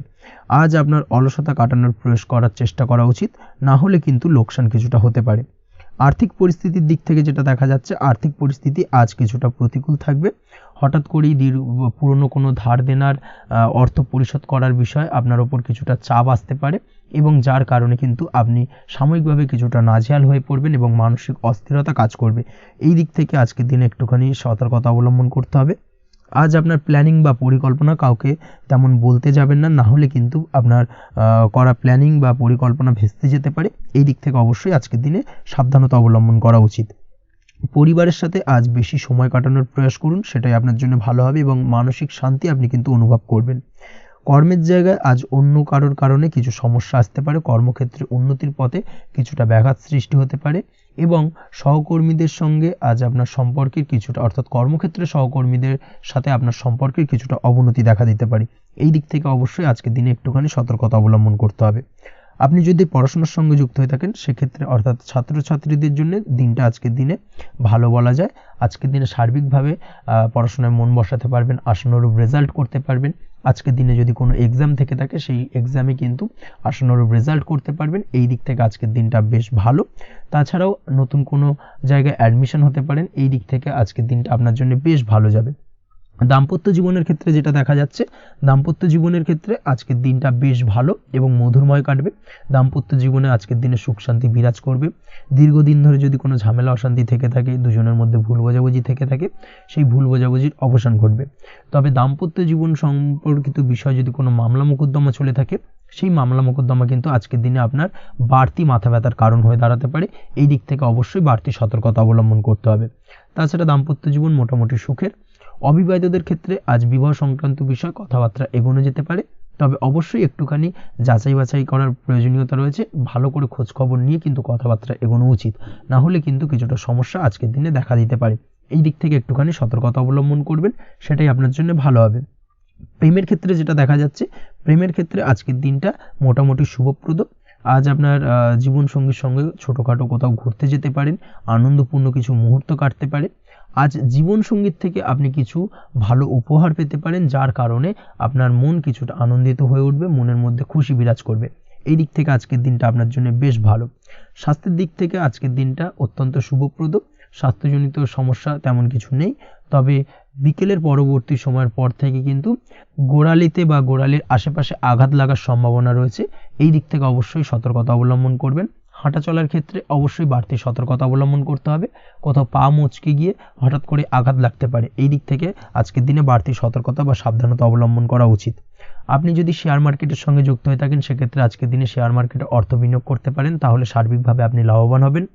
আজ আপনার অলসতা কাটানোর প্রয়াস করার চেষ্টা করা উচিত, না হলে কিন্তু লোকসান কিছুটা হতে পারে। আর্থিক পরিস্থিতির দিক থেকে যেটা দেখা যাচ্ছে, আর্থিক পরিস্থিতি আজ কিছুটা প্রতিকূল থাকবে। হঠাৎ করেই পুরনো কোনো ধার দেনার অর্থ পরিশোধ করার বিষয়ে আপনার ওপর কিছুটা চাপ আসতে পারে, এবং যার কারণে কিন্তু আপনি সাময়িকভাবে কিছুটা নাজেহাল হয়ে পড়বেন এবং মানসিক অস্থিরতা কাজ করবে। এই দিক থেকে আজকের দিনে একটুখানি সতর্কতা অবলম্বন করতে হবে। আজ আপনার প্ল্যানিং বা পরিকল্পনা কাউকে তেমন বলতে যাবেন না, হলে কিন্তু আপনার করা প্ল্যানিং বা পরিকল্পনা ভেস্তে যেতে পারে। এই দিক থেকে অবশ্যই আজকের দিনে সাবধানতা অবলম্বন করা উচিত। পরিবারের সাথে আজ বেশি সময় কাটানোর প্রয়াস করুন, সেটাই আপনার জন্য ভালো হবে এবং মানসিক শান্তি আপনি কিন্তু অনুভব করবেন। কর্মের জায়গায় আজ অন্য কারোর কারণে কিছু সমস্যা আসতে পারে, কর্মক্ষেত্রে উন্নতির পথে কিছুটা ব্যাঘাত সৃষ্টি হতে পারে, এবং সহকর্মীদের সঙ্গে আজ আপনার সম্পর্কের কিছুটা অর্থাৎ কর্মক্ষেত্রে সহকর্মীদের সাথে আপনার সম্পর্কের কিছুটা অবনতি দেখা দিতে পারে। এই দিক থেকে অবশ্যই আজকের দিনে একটুখানি সতর্কতা অবলম্বন করতে হবে। আপনি যদি পড়াশোনার সঙ্গে যুক্ত হয়ে থাকেন, সেক্ষেত্রে অর্থাৎ ছাত্রছাত্রীদের জন্য দিনটা আজকের দিনে ভালো বলা যায়। আজকের দিনে সার্বিকভাবে পড়াশোনায় মন বসাতে পারবেন, আশানুরূপ রেজাল্ট করতে পারবেন। আজকের দিনে যদি কোনো এক্সাম থেকে থাকে, সেই এক্সামে কিন্তু আশানুরূপ রেজাল্ট করতে পারবেন। এই দিক থেকে আজকের দিনটা বেশ ভালো। তাছাড়াও নতুন কোনো জায়গায় অ্যাডমিশন হতে পারেন। এই দিক থেকে আজকের দিনটা আপনার জন্য বেশ ভালো যাবে। দাম্পত্য জীবনের ক্ষেত্রে যেটা দেখা যাচ্ছে, দাম্পত্য জীবনের ক্ষেত্রে আজকের দিনটা বেশ ভালো এবং মধুরময় কাটবে। দাম্পত্য জীবনে আজকের দিনে সুখ শান্তি বিরাজ করবে। দীর্ঘদিন ধরে যদি কোনো ঝামেলা অশান্তি থেকে থাকে, দুজনের মধ্যে ভুল বোঝাবুঝি থেকে থাকে, সেই ভুল বোঝাবুঝির অবসান ঘটবে। তবে দাম্পত্য জীবন সম্পর্কিত বিষয় যদি কোনো মামলা মোকদ্দমা চলে থাকে, সেই মামলা মোকদ্দমা কিন্তু আজকের দিনে আপনার বাড়তি মাথা ব্যথার কারণ হয়ে দাঁড়াতে পারে। এই দিক থেকে অবশ্যই বাড়তি সতর্কতা অবলম্বন করতে হবে। তাছাড়া দাম্পত্য জীবন মোটামুটি সুখের। অবিবাহিতদের ক্ষেত্রে আজ বিবাহ সংক্রান্ত বিষয় কথাবার্তা এগোনো যেতে পারে, তবে অবশ্যই একটুখানি যাচাই বাছাই করার প্রয়োজনীয়তা রয়েছে। ভালো করে খোঁজ খবর নিয়ে কিন্তু কথাবার্তা এগোনো উচিত, না হলে কিন্তু কিছুটা সমস্যা আজকের দিনে দেখা দিতে পারে। এই দিক থেকে একটুখানি সতর্কতা অবলম্বন করবেন, সেটাই আপনার জন্য ভালো হবে। প্রেমের ক্ষেত্রে যেটা দেখা যাচ্ছে, প্রেমের ক্ষেত্রে আজকের দিনটা মোটামুটি শুভপ্রদ। আজ আপনার জীবনসঙ্গীর সঙ্গে ছোটোখাটো কোথাও ঘুরতে যেতে পারেন, আনন্দপূর্ণ কিছু মুহূর্ত কাটতে পারে। আজ জীবনসঙ্গীর থেকে আপনি কিছু ভালো উপহার পেতে পারেন, যার কারণে আপনার মন কিছুটা আনন্দিত হয়ে উঠবে, মনের মধ্যে খুশি বিরাজ করবে। এই দিক থেকে আজকের দিনটা আপনার জন্য বেশ ভালো। স্বাস্থ্যের দিক থেকে আজকের দিনটা অত্যন্ত শুভপ্রদ। স্বাস্থ্যজনিত সমস্যা তেমন কিছু নেই, তবে বিকেলের পরবর্তী সময়ের পর থেকে কিন্তু গোড়ালিতে বা গোড়ালির আশেপাশে আঘাত লাগার সম্ভাবনা রয়েছে। এই দিক থেকে অবশ্যই সতর্কতা অবলম্বন করবেন। হাঁটা চলার ক্ষেত্রে অবশ্যই বাড়তি সতর্কতা অবলম্বন করতে হবে। কোথাও পা মুচকে গিয়ে হঠাৎ করে আঘাত লাগতে পারে। এই দিক থেকে আজকের দিনে বাড়তি সতর্কতা বা সাবধানতা অবলম্বন করা উচিত। আপনি যদি শেয়ার মার্কেটের সঙ্গে যুক্ত হয়ে থাকেন, সেক্ষেত্রে আজকের দিনে শেয়ার মার্কেটে অর্থ বিনিয়োগ করতে পারেন, তাহলে সার্বিকভাবে আপনি লাভবান হবেন।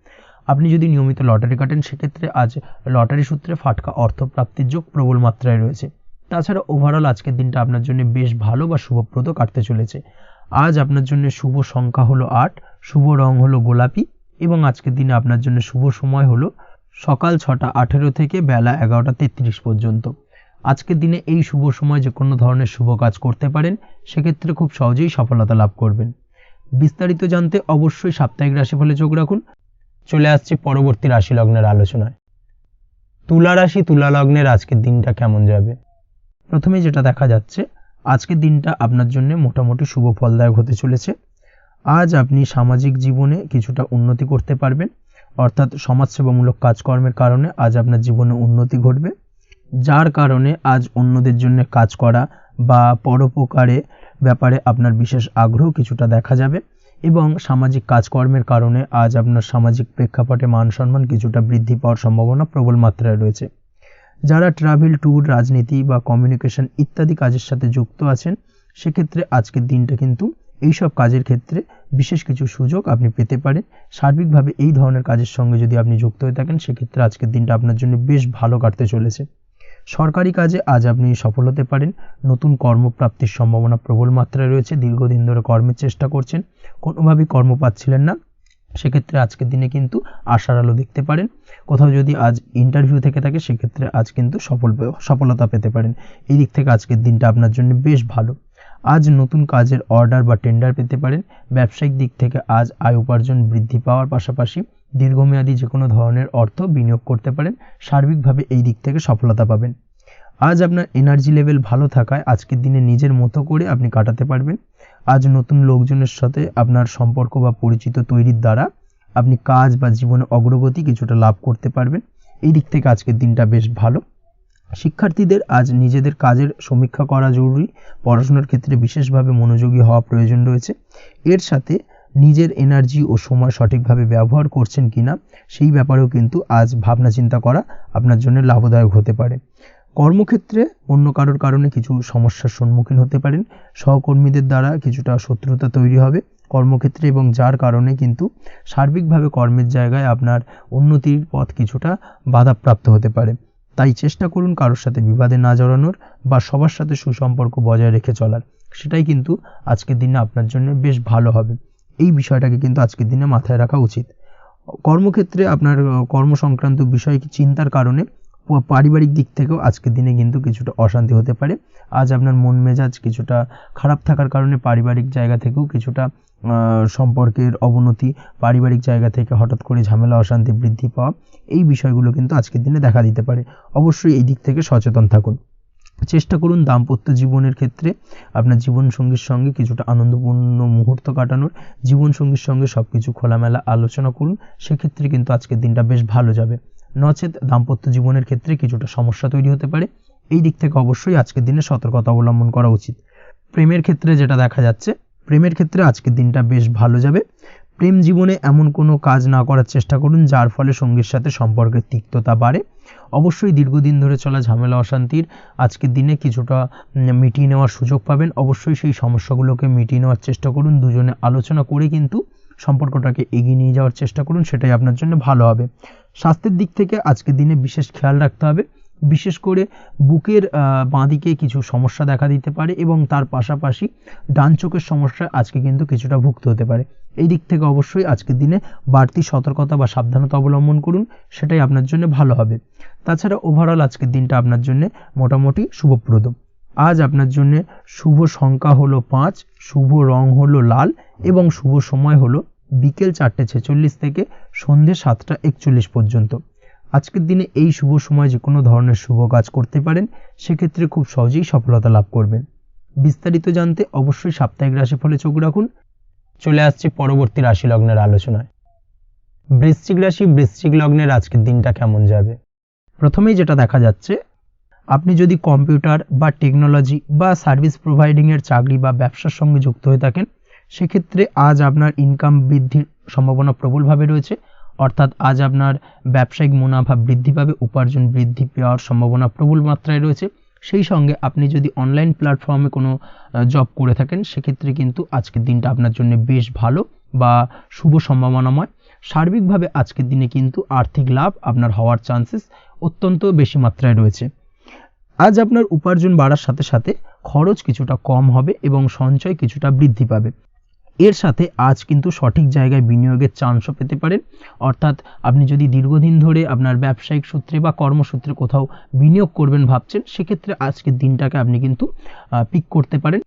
আপনি যদি নিয়মিত লটারি কাটেন, সেক্ষেত্রে আজ লটারি সূত্রে ফাটকা অর্থ প্রাপ্তির যোগ প্রবল মাত্রায় রয়েছে। তাছাড়া ওভারঅল আজকের দিনটা আপনার জন্য বেশ ভালো বা শুভপ্রদ কাটতে চলেছে। আজ আপনার জন্য শুভ সংখ্যা হলো 8, শুভ রং হলো গোলাপি, এবং আজকের দিনে আপনার জন্য শুভ সময় হলো সকাল 6:18 থেকে বেলা 11:33 পর্যন্ত। আজকের দিনে এই শুভ সময় যে কোনো ধরনের শুভ কাজ করতে পারেন, সেক্ষেত্রে খুব সহজেই সফলতা লাভ করবেন। বিস্তারিত জানতে অবশ্যই সাপ্তাহিক রাশিফলে চোখ রাখুন। চলে আসছে পরবর্তী রাশি লগ্নের আলোচনায়। তুলা রাশি, তুলা লগ্নের আজকের দিনটা কেমন যাবে? প্রথমে যেটা দেখা যাচ্ছে, আজকের দিনটা আপনার জন্য মোটামুটি শুভ ফলদায়ক হতে চলেছে। আজ আপনি সামাজিক জীবনে কিছুটা উন্নতি করতে পারবেন, অর্থাৎ সমাজসেবামূলক কাজকর্মের কারণে আজ আপনার জীবনে উন্নতি ঘটবে, যার কারণে আজ অন্যদের জন্য কাজ করা বা পরোপকারে ব্যাপারে আপনার বিশেষ আগ্রহ কিছুটা দেখা যাবে, এবং সামাজিক কাজকর্মের কারণে আজ আপনার সামাজিক প্রেক্ষাপটে মান সম্মান কিছুটা বৃদ্ধি পাওয়ার সম্ভাবনা প্রবল মাত্রায় রয়েছে। যারা ট্রাভেল, ট্যুর, রাজনীতি বা কমিউনিকেশন ইত্যাদি কাজের সাথে যুক্ত আছেন, সেক্ষেত্রে আজকের দিনটা কিন্তু এইসব কাজের ক্ষেত্রে বিশেষ কিছু সুযোগ আপনি পেতে পারেন। সার্বিকভাবে এই ধরনের কাজের সঙ্গে যদি আপনি যুক্ত হয়ে থাকেন, সেক্ষেত্রে আজকের দিনটা আপনার জন্য বেশ ভালো কাটতে চলেছে। সরকারি কাজে আজ আপনি সফল হতে পারেন। নতুন কর্মপ্রাপ্তির সম্ভাবনা প্রবল মাত্রায় রয়েছে। দীর্ঘদিন ধরে কর্মের চেষ্টা করছেন, কোনোভাবেই কর্ম পাচ্ছিলেন না, সেক্ষেত্রে আজকের দিনে কিন্তু আশার আলো দেখতে পারেন। কোথাও যদি আজ ইন্টারভিউ থেকে থাকে সেক্ষেত্রে আজ কিন্তু সফলতা পেতে পারেন। এই দিক থেকে আজকের দিনটা আপনার জন্য বেশ ভালো। আজ নতুন কাজের অর্ডার বা টেন্ডার পেতে পারেন। ব্যবসায়িক দিক থেকে আজ আয় উপার্জন বৃদ্ধি পাওয়ার পাশাপাশি দীর্ঘমেয়াদী যে কোনো ধরনের অর্থ বিনিয়োগ করতে পারেন। সার্বিকভাবে এই দিক থেকে সফলতা পাবেন। আজ আপনার এনার্জি লেভেল ভালো থাকায় আজকের দিনে নিজের মতো করে আপনি কাটাতে পারবেন। আজ নতুন লোকজনের সাথে আপনার সম্পর্ক বা পরিচিত তৈরির দ্বারা আপনি কাজ বা জীবনে অগ্রগতি কিছুটা লাভ করতে পারবেন। এই দিক থেকে আজকের দিনটা বেশ ভালো। শিক্ষার্থীদের আজ নিজেদের কাজের সমীক্ষা করা জরুরি। পড়াশোনার ক্ষেত্রে বিশেষভাবে মনোযোগী হওয়া প্রয়োজন রয়েছে। এর সাথে নিজের এনার্জি ও সময় সঠিকভাবে ব্যবহার করছেন কিনা সেই ব্যাপারেও কিন্তু আজ ভাবনা চিন্তা করা আপনার জন্য লাভদায়ক হতে পারে। কর্মক্ষেত্রে অন্য কারোর কারণে কিছু সমস্যার সম্মুখীন হতে পারেন। সহকর্মীদের দ্বারা কিছুটা শত্রুতা তৈরি হবে কর্মক্ষেত্রে, এবং যার কারণে কিন্তু সার্বিকভাবে কর্মের জায়গায় আপনার উন্নতির পথ কিছুটা বাধাপ্রাপ্ত হতে পারে। তাই চেষ্টা করুন কারোর সাথে বিবাদে না জড়ানোর বা সবার সাথে সুসম্পর্ক বজায় রেখে চলার। সেটাই কিন্তু আজকের দিনে আপনার জন্য বেশ ভালো হবে। এই বিষয়টাকে কিন্তু আজকের দিনে মাথায় রাখা উচিত। কর্মক্ষেত্রে আপনার কর্মসংক্রান্ত বিষয় চিন্তার কারণে পারিবারিক দিক থেকেও আজকের দিনে কিন্তু কিছুটা অশান্তি হতে পারে। আজ আপনার মন মেজাজ কিছুটা খারাপ থাকার কারণে পারিবারিক জায়গা থেকেও কিছুটা সম্পর্কের অবনতি, পারিবারিক জায়গা থেকে হঠাৎ করে ঝামেলা অশান্তি বৃদ্ধি পাওয়া, এই বিষয়গুলো কিন্তু আজকের দিনে দেখা দিতে পারে। অবশ্যই এই দিক থেকে সচেতন থাকুন। চেষ্টা করুন দাম্পত্য জীবনের ক্ষেত্রে আপনার জীবনসঙ্গীর সঙ্গে কিছুটা আনন্দপূর্ণ মুহূর্ত কাটানোর। জীবনসঙ্গীর সঙ্গে সব কিছু খোলামেলা আলোচনা করুন, সেক্ষেত্রে কিন্তু আজকের দিনটা বেশ ভালো যাবে। নচেত দাম্পত্য জীবনের ক্ষেত্রে কিছুটা সমস্যা তৈরি হতে পারে। এই দিক থেকে অবশ্যই আজকের দিনে সতর্কতা অবলম্বন করা উচিত। প্রেমের ক্ষেত্রে যেটা দেখা যাচ্ছে, প্রেমের ক্ষেত্রে আজকের দিনটা বেশ ভালো যাবে। প্রেম জীবনে এমন কোনো কাজ না করার চেষ্টা করুন যার ফলে সঙ্গীর সাথে সম্পর্কের তিক্ততা বাড়ে। অবশ্যই দীর্ঘদিন ধরে চলা ঝামেলা অশান্তির আজকের দিনে কিছুটা মিটিয়ে নেওয়ার সুযোগ পাবেন। অবশ্যই সেই সমস্যাগুলোকে মিটিয়ে নেওয়ার চেষ্টা করুন। দুজনে আলোচনা করে কিন্তু সম্পর্কটাকে এগিয়ে নিয়ে যাওয়ার চেষ্টা করুন, সেটাই আপনার জন্য ভালো হবে। স্বাস্থ্যের দিক থেকে আজকের দিনে বিশেষ খেয়াল রাখতে হবে। বিশেষ করে বুকের বাঁদিকে কিছু সমস্যা দেখা দিতে পারে এবং তার পাশাপাশি ডান চোখের সমস্যা আজকে কিন্তু কিছুটা ভুগতে হতে পারে। এই দিক থেকে অবশ্যই আজকের দিনে বাড়তি সতর্কতা বা সাবধানতা অবলম্বন করুন, সেটাই আপনার জন্য ভালো হবে। তাছাড়া ওভারঅল আজকের দিনটা আপনার জন্য মোটামুটি শুভপ্রদ। আজ আপনার জন্য শুভ সংখ্যা হলো 5, শুভ রং হলো লাল এবং শুভ সময় হলো বিকেল 4:46 থেকে সন্ধ্যে 7:41 পর্যন্ত। আজকের দিনে এই শুভ সময় যে কোনো ধরনের শুভ কাজ করতে পারেন, সেক্ষেত্রে খুব সহজেই সফলতা লাভ করবেন। বিস্তারিত জানতে অবশ্যই সাপ্তাহিক রাশিফলে চোখ রাখুন। চলে আসছে পরবর্তী রাশি লগ্নের আলোচনায়। বৃশ্চিক রাশি, বৃশ্চিক লগ্নের আজকের দিনটা কেমন যাবে? প্রথমেই যেটা দেখা যাচ্ছে, আপনি যদি কম্পিউটার বা টেকনোলজি বা সার্ভিস প্রোভাইডিংয়ের চাকরি বা ব্যবসার সঙ্গে যুক্ত হয়ে থাকেন, সেক্ষেত্রে আজ আপনার ইনকাম বৃদ্ধির সম্ভাবনা প্রবলভাবে রয়েছে। অর্থাৎ আজ আপনার ব্যবসায়িক মুনাফা বৃদ্ধি পাবে, উপার্জন বৃদ্ধি পাওয়ার সম্ভাবনা প্রবল মাত্রায় রয়েছে। সেই সঙ্গে আপনি যদি অনলাইন প্ল্যাটফর্মে কোনো জব করে থাকেন, সেক্ষেত্রে কিন্তু আজকের দিনটা আপনার জন্য বেশ ভালো বা শুভ সম্ভাবনাময়। সার্বিকভাবে আজকের দিনে কিন্তু আর্থিক লাভ আপনার হওয়ার চান্সেস অত্যন্ত বেশি মাত্রায় রয়েছে। আজ আপনার উপার্জন বাড়ার সাথে সাথে খরচ কিছুটা কম হবে এবং সঞ্চয় কিছুটা বৃদ্ধি পাবে। এর সাথে আজ কিন্তু সঠিক জায়গায় বিনিয়োগের চান্সও পেতে পারেন। অর্থাৎ আপনি যদি দীর্ঘদিন ধরে আপনার ব্যবসায়িক সূত্রে বা কর্মসূত্রে কোথাও বিনিয়োগ করবেন ভাবছেন, সেক্ষেত্রে আজকের দিনটাকে আপনি কিন্তু পিক করতে পারেন।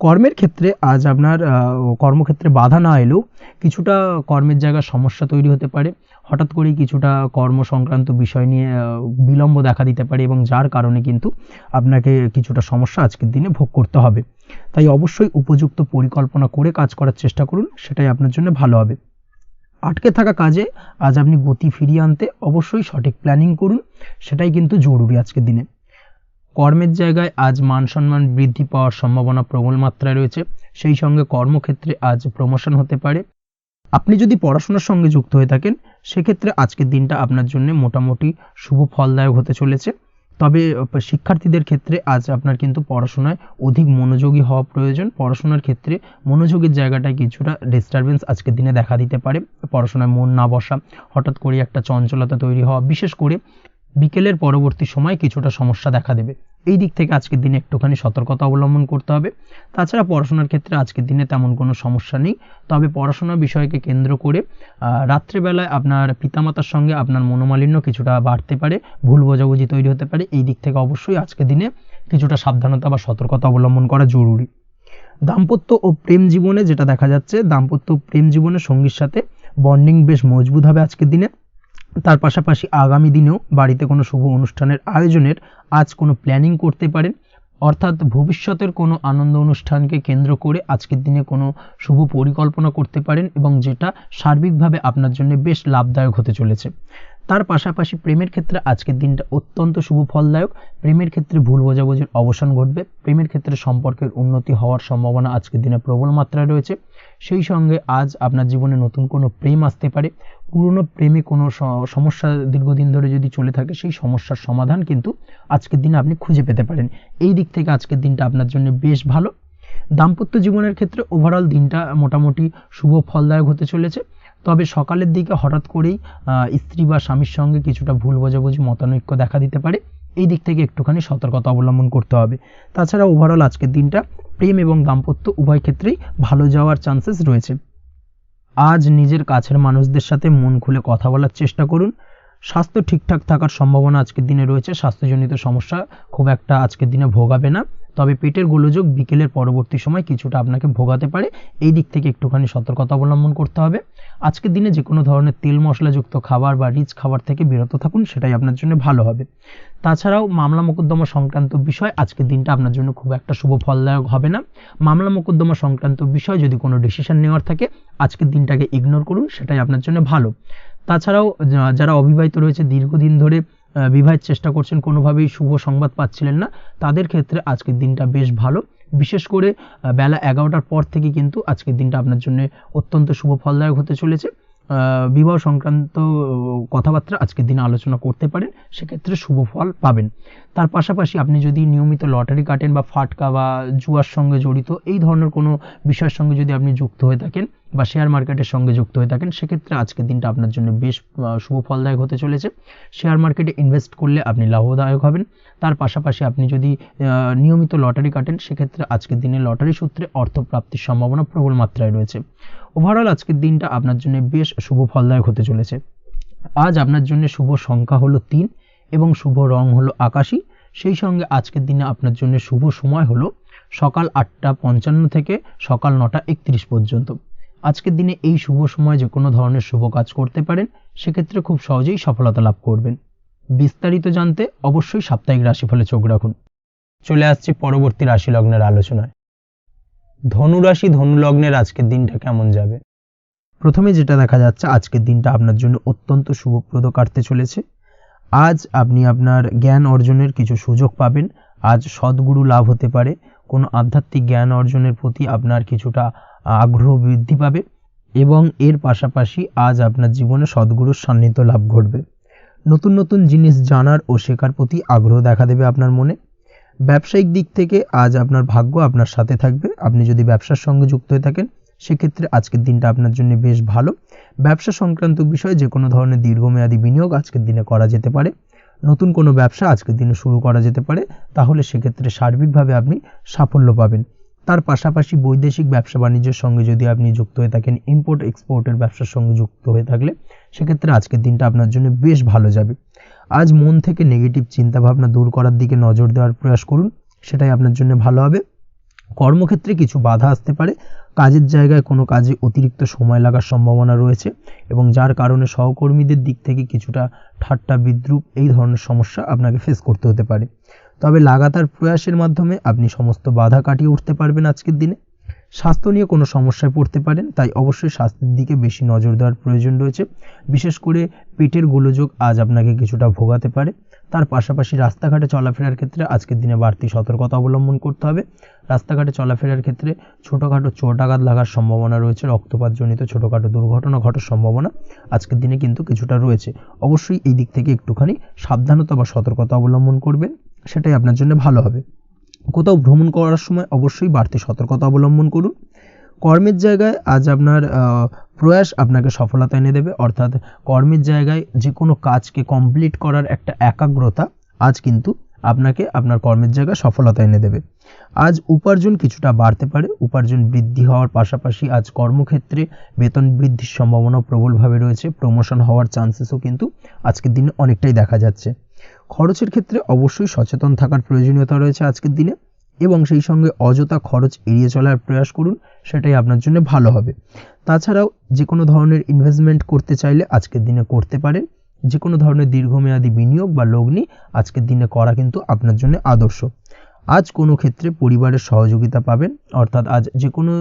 কর্মের ক্ষেত্রে আজ আপনার কর্মক্ষেত্রে বাধা না এলেও কিছুটা কর্মের জায়গায় সমস্যা তৈরি হতে পারে। হঠাৎ করেই কিছুটা কর্ম সংক্রান্ত বিষয় নিয়ে বিলম্ব দেখা দিতে পারে এবং যার কারণে কিন্তু আপনাকে কিছুটা সমস্যা আজকের দিনে ভোগ করতে হবে। তাই অবশ্যই উপযুক্ত পরিকল্পনা করে কাজ করার চেষ্টা করুন, সেটাই আপনার জন্য ভালো হবে। আটকে থাকা কাজে আজ আপনি গতি ফিরিয়ে আনতে অবশ্যই সঠিক প্ল্যানিং করুন, সেটাই কিন্তু জরুরি আজকের দিনে। কর্মের জায়গায় আজ মান সম্মান বৃদ্ধি পাওয়ার সম্ভাবনা প্রবল মাত্রায় রয়েছে। সেই সঙ্গে কর্মক্ষেত্রে আজ প্রমোশন হতে পারে। আপনি যদি পড়াশোনার সঙ্গে যুক্ত হয়ে থাকেন, সেক্ষেত্রে আজকের দিনটা আপনার জন্য মোটামুটি শুভ ফলদায়ক হতে চলেছে। তবে শিক্ষার্থীদের ক্ষেত্রে আজ আপনার কিন্তু পড়াশোনায় অধিক মনোযোগী হওয়া প্রয়োজন। পড়াশোনার ক্ষেত্রে মনোযোগের জায়গাটায় কিছুটা ডিস্টারবেন্স আজকের দিনে দেখা দিতে পারে। পড়াশোনায় মন না বসা, হঠাৎ করে একটা চঞ্চলতা তৈরি হওয়া, বিশেষ করে বিকেলের পরবর্তী সময় কিছুটা সমস্যা দেখা দেবে। এই দিক থেকে আজকের দিনে একটুখানি সতর্কতা অবলম্বন করতে হবে। তাছাড়া পড়াশোনার ক্ষেত্রে আজকের দিনে তেমন কোনো সমস্যা নেই, তবে পড়াশোনার বিষয়কে কেন্দ্র করে রাত্রেবেলায় আপনার পিতামাতার সঙ্গে আপনার মনোমালিন্য কিছুটা বাড়তে পারে, ভুল বোঝাবুঝি তৈরি হতে পারে। এই দিক থেকে অবশ্যই আজকের দিনে কিছুটা সাবধানতা বা সতর্কতা অবলম্বন করা জরুরি। দাম্পত্য ও প্রেম জীবনে যেটা দেখা যাচ্ছে, দাম্পত্য প্রেম জীবনে সঙ্গীর সাথে বন্ডিং বেশ মজবুত হবে আজকের দিনে। তার পাশাপাশি আগামী দিনেও বাড়িতে কোনো শুভ অনুষ্ঠানের আয়োজনের আজ কোনো প্ল্যানিং করতে পারেন, অর্থাৎ ভবিষ্যতের কোনো আনন্দ অনুষ্ঠানকে কেন্দ্র করে আজকের দিনে কোনো শুভ পরিকল্পনা করতে পারেন, এবং যেটা সার্বিকভাবে আপনার জন্য বেশ লাভদায়ক হতে চলেছে। তার পাশাপাশি প্রেমের ক্ষেত্রে আজকের দিনটা অত্যন্ত শুভ ফলদায়ক। প্রেমের ক্ষেত্রে ভুল বোঝাবুঝির অবসান ঘটবে, প্রেমের ক্ষেত্রে সম্পর্কের উন্নতি হওয়ার সম্ভাবনা আজকের দিনে প্রবল মাত্রায় রয়েছে। সেই সঙ্গে আজ আপনার জীবনে নতুন কোনো প্রেম আসতে পারে। পুরনো প্রেমে কোনো সমস্যা দীর্ঘদিন ধরে যদি চলে থাকে, সেই সমস্যার সমাধান কিন্তু আজকের দিনে আপনি খুঁজে পেতে পারেন। এই দিক থেকে আজকের দিনটা আপনার জন্য বেশ ভালো। দাম্পত্য জীবনের ক্ষেত্রে ওভারঅল দিনটা মোটামুটি শুভ ফলদায়ক হতে চলেছে, তবে সকালের দিকে হঠাৎ করেই স্ত্রী বা স্বামীর সঙ্গে কিছুটা ভুল বোঝাবুঝি মতানৈক্য দেখা দিতে পারে। এই দিক থেকে একটুখানি সতর্কতা অবলম্বন করতে হবে। তাছাড়া ওভারঅল আজকের দিনটা প্রেম এবং দাম্পত্য উভয় ক্ষেত্রেই ভালো যাওয়ার চান্সেস রয়েছে। আজ নিজের কাছের মানুষদের সাথে মন খুলে কথা বলার চেষ্টা করুন। স্বাস্থ্য ঠিকঠাক থাকার সম্ভাবনা আজকের দিনে রয়েছে, স্বাস্থ্যজনিত সমস্যা খুব একটা আজকের দিনে ভোগাবে না, তবে পেটের গোলযোগ বিকেলের পরবর্তী সময় কিছুটা আপনাকে ভোগাতে পারে। এই দিক থেকে একটুখানি সতর্কতা অবলম্বন করতে হবে। আজকের দিনে যে কোনো ধরনের তেল মশলাযুক্ত খাবার বা রিচ খাবার থেকে বিরত থাকুন, সেটাই আপনার জন্য ভালো হবে। তাছাড়াও মামলা মোকদ্দমা সংক্রান্ত বিষয় আজকের দিনটা আপনার জন্য খুব একটা শুভ ফলদায়ক হবে না। মামলা মোকদ্দমা সংক্রান্ত বিষয় যদি কোনো ডিসিশন নেওয়ার থাকে, আজকের দিনটাকে ইগনোর করুন, সেটাই আপনার জন্য ভালো। তাছাড়াও যারা অবিবাহিত রয়েছে, দীর্ঘদিন ধরে বিবাহের চেষ্টা করছেন, কোনোভাবেই শুভ সংবাদ পাচ্ছিলেন না, তাদের ক্ষেত্রে আজকের দিনটা বেশ ভালো। বিশেষ করে বেলা 11টার পর থেকে কিন্তু আজকের দিনটা আপনার জন্য অত্যন্ত শুভ ফলদায়ক হতে চলেছে। বিবাহ সংক্রান্ত কথাবার্তা আজকের দিনে আলোচনা করতে পারেন, সেক্ষেত্রে শুভ ফল পাবেন। তার পাশাপাশি আপনি যদি নিয়মিত লটারি কাটেন বা ফাটকা বা জুয়ার সঙ্গে জড়িত এই ধরনের কোনো বিষয়ের সঙ্গে যদি আপনি যুক্ত হয়ে থাকেন বা শেয়ার মার্কেটের সঙ্গে যুক্ত হয়ে থাকেন, সেক্ষেত্রে আজকের দিনটা আপনার জন্য বেশ শুভ ফলদায়ক হতে চলেছে। শেয়ার মার্কেটে ইনভেস্ট করলে আপনি লাভদায়ক হবেন। তার পাশাপাশি আপনি যদি নিয়মিত লটারি কাটেন, সেক্ষেত্রে আজকের দিনে লটারি সূত্রে অর্থ প্রাপ্তির সম্ভাবনা প্রবল মাত্রায় রয়েছে। ওভারঅল আজকের দিনটা আপনার জন্য বেশ শুভ ফলদায়ক হতে চলেছে। আজ আপনার জন্য শুভ সংখ্যা হলো 3 এবং শুভ রং হলো আকাশী। সেই সঙ্গে আজকের দিনে আপনার জন্য শুভ সময় হলো সকাল 8:55 থেকে সকাল 9:31 পর্যন্ত। আজকের দিনে এই শুভ সময় যে কোনো ধরনের শুভ কাজ করতে পারেন, সেক্ষেত্রে খুব সহজেই সফলতা লাভ করবেন। বিস্তারিত জানতে অবশ্যই সাপ্তাহিক রাশিফলে চোখ রাখুন। চলে আসছি পরবর্তী রাশি লগ্নের আলোচনায়। ধনুরাশি ধনু লগ্নের আজকের দিনটা কেমন যাবে? প্রথমে যেটা দেখা যাচ্ছে, আজকের দিনটা আপনার জন্য অত্যন্ত শুভপ্রদ কাটতে চলেছে। আজ আপনি আপনার জ্ঞান অর্জনের কিছু সুযোগ পাবেন। আজ সদ্গুরু লাভ হতে পারে, কোনো আধ্যাত্মিক জ্ঞান অর্জনের প্রতি আপনার কিছুটা আগ্রহ বৃদ্ধি পাবে, এবং এর পাশাপাশি আজ আপনার জীবনে সদ্গুরুর সান্নিধ্য লাভ ঘটবে। নতুন নতুন জিনিস জানার ও শেখার প্রতি আগ্রহ দেখা দেবে আপনার মনে। ব্যবসায়িক দিক থেকে আজ আপনার ভাগ্য আপনার সাথে থাকবে। আপনি যদি ব্যবসার সঙ্গে যুক্ত হয়ে থাকেন, সেক্ষেত্রে আজকের দিনটা আপনার জন্য বেশ ভালো। ব্যবসা সংক্রান্ত বিষয়ে যে কোনো ধরনের দীর্ঘমেয়াদী বিনিয়োগ আজকের দিনে করা যেতে পারে। নতুন কোনো ব্যবসা আজকের দিনে শুরু করা যেতে পারে, তাহলে সেক্ষেত্রে সার্বিকভাবে আপনি সাফল্য পাবেন। তার পাশাপাশি বৈদেশিক ব্যবসা বাণিজ্যের সঙ্গে যদি আপনি যুক্ত হয়ে থাকেন, ইম্পোর্ট এক্সপোর্টের ব্যবসার সঙ্গে যুক্ত হয়ে থাকলে, সেক্ষেত্রে আজকের দিনটা আপনার জন্য বেশ ভালো যাবে। আজ মন থেকে নেগেটিভ চিন্তাভাবনা দূর করার দিকে নজর দেওয়ার প্রয়াস করুন, সেটাই আপনার জন্য ভালো হবে। কর্মক্ষেত্রে কিছু বাধা আসতে পারে, কাজের জায়গায় কোনো কাজে অতিরিক্ত সময় লাগার সম্ভাবনা রয়েছে, এবং যার কারণে সহকর্মীদের দিক থেকে কিছুটা ঠাট্টা বিদ্রূপ এই ধরনের সমস্যা আপনাকে ফেস করতে হতে পারে। তবে লাগাতার প্রয়াসের মাধ্যমে আপনি সমস্ত বাধা কাটিয়ে উঠতে পারবেন আজকের দিনে। স্বাস্থ্য নিয়ে কোনো সমস্যায় পড়তে পারেন, তাই অবশ্যই স্বাস্থ্যের দিকে বেশি নজর দেওয়ার প্রয়োজন রয়েছে। বিশেষ করে পেটের গোলযোগ আজ আপনাকে কিছুটা ভোগাতে পারে। তার পাশাপাশি রাস্তাঘাটে চলাফেরার ক্ষেত্রে আজকের দিনে বাড়তি সতর্কতা অবলম্বন করতে হবে। রাস্তাঘাটে চলাফেরার ক্ষেত্রে ছোটোখাটো চোট আঘাত লাগার সম্ভাবনা রয়েছে, রক্তপাতজনিত ছোটোখাটো দুর্ঘটনা ঘটার সম্ভাবনা আজকের দিনে কিন্তু কিছুটা রয়েছে। অবশ্যই এই দিক থেকে একটুখানি সাবধানতা বা সতর্কতা অবলম্বন করবেন, সেটাই আপনার জন্য ভালো হবে। কোথাও ভ্রমণ করার সময় অবশ্যই বাড়তি সতর্কতা অবলম্বন করুন। কর্মের জায়গায় আজ আপনার প্রয়াস আপনাকে সফলতা এনে দেবে, অর্থাৎ কর্মের জায়গায় যে কোনো কাজকে কমপ্লিট করার একটা একাগ্রতা আজ কিন্তু আপনাকে আপনার কর্মের জায়গায় সফলতা এনে দেবে। আজ উপার্জন কিছুটা বাড়তে পারে, উপার্জন বৃদ্ধি হওয়ার পাশাপাশি আজ কর্মক্ষেত্রে বেতন বৃদ্ধির সম্ভাবনা প্রবলভাবে রয়েছে, প্রমোশন হওয়ার চান্সেসও কিন্তু আজকের দিনে অনেকটাই দেখা যাচ্ছে। খরচের ক্ষেত্রে অবশ্যই সচেতন থাকার প্রয়োজনীয়তা রয়েছে আজকের দিনে, এবং সেই সঙ্গে অযথা খরচ এড়িয়ে চলার প্রয়াস করুন, সেটাই আপনার জন্য ভালো হবে। তাছাড়াও যে কোনো ধরনের ইনভেস্টমেন্ট করতে চাইলে আজকের দিনে করতে পারেন, যে কোনো ধরনের দীর্ঘমেয়াদী বিনিয়োগ বা লগ্নি আজকের দিনে করা কিন্তু আপনার জন্য আদর্শ। আজ কোনো ক্ষেত্রে পরিবারের সহযোগিতা পাবেন, অর্থাৎ আজ যে কোনো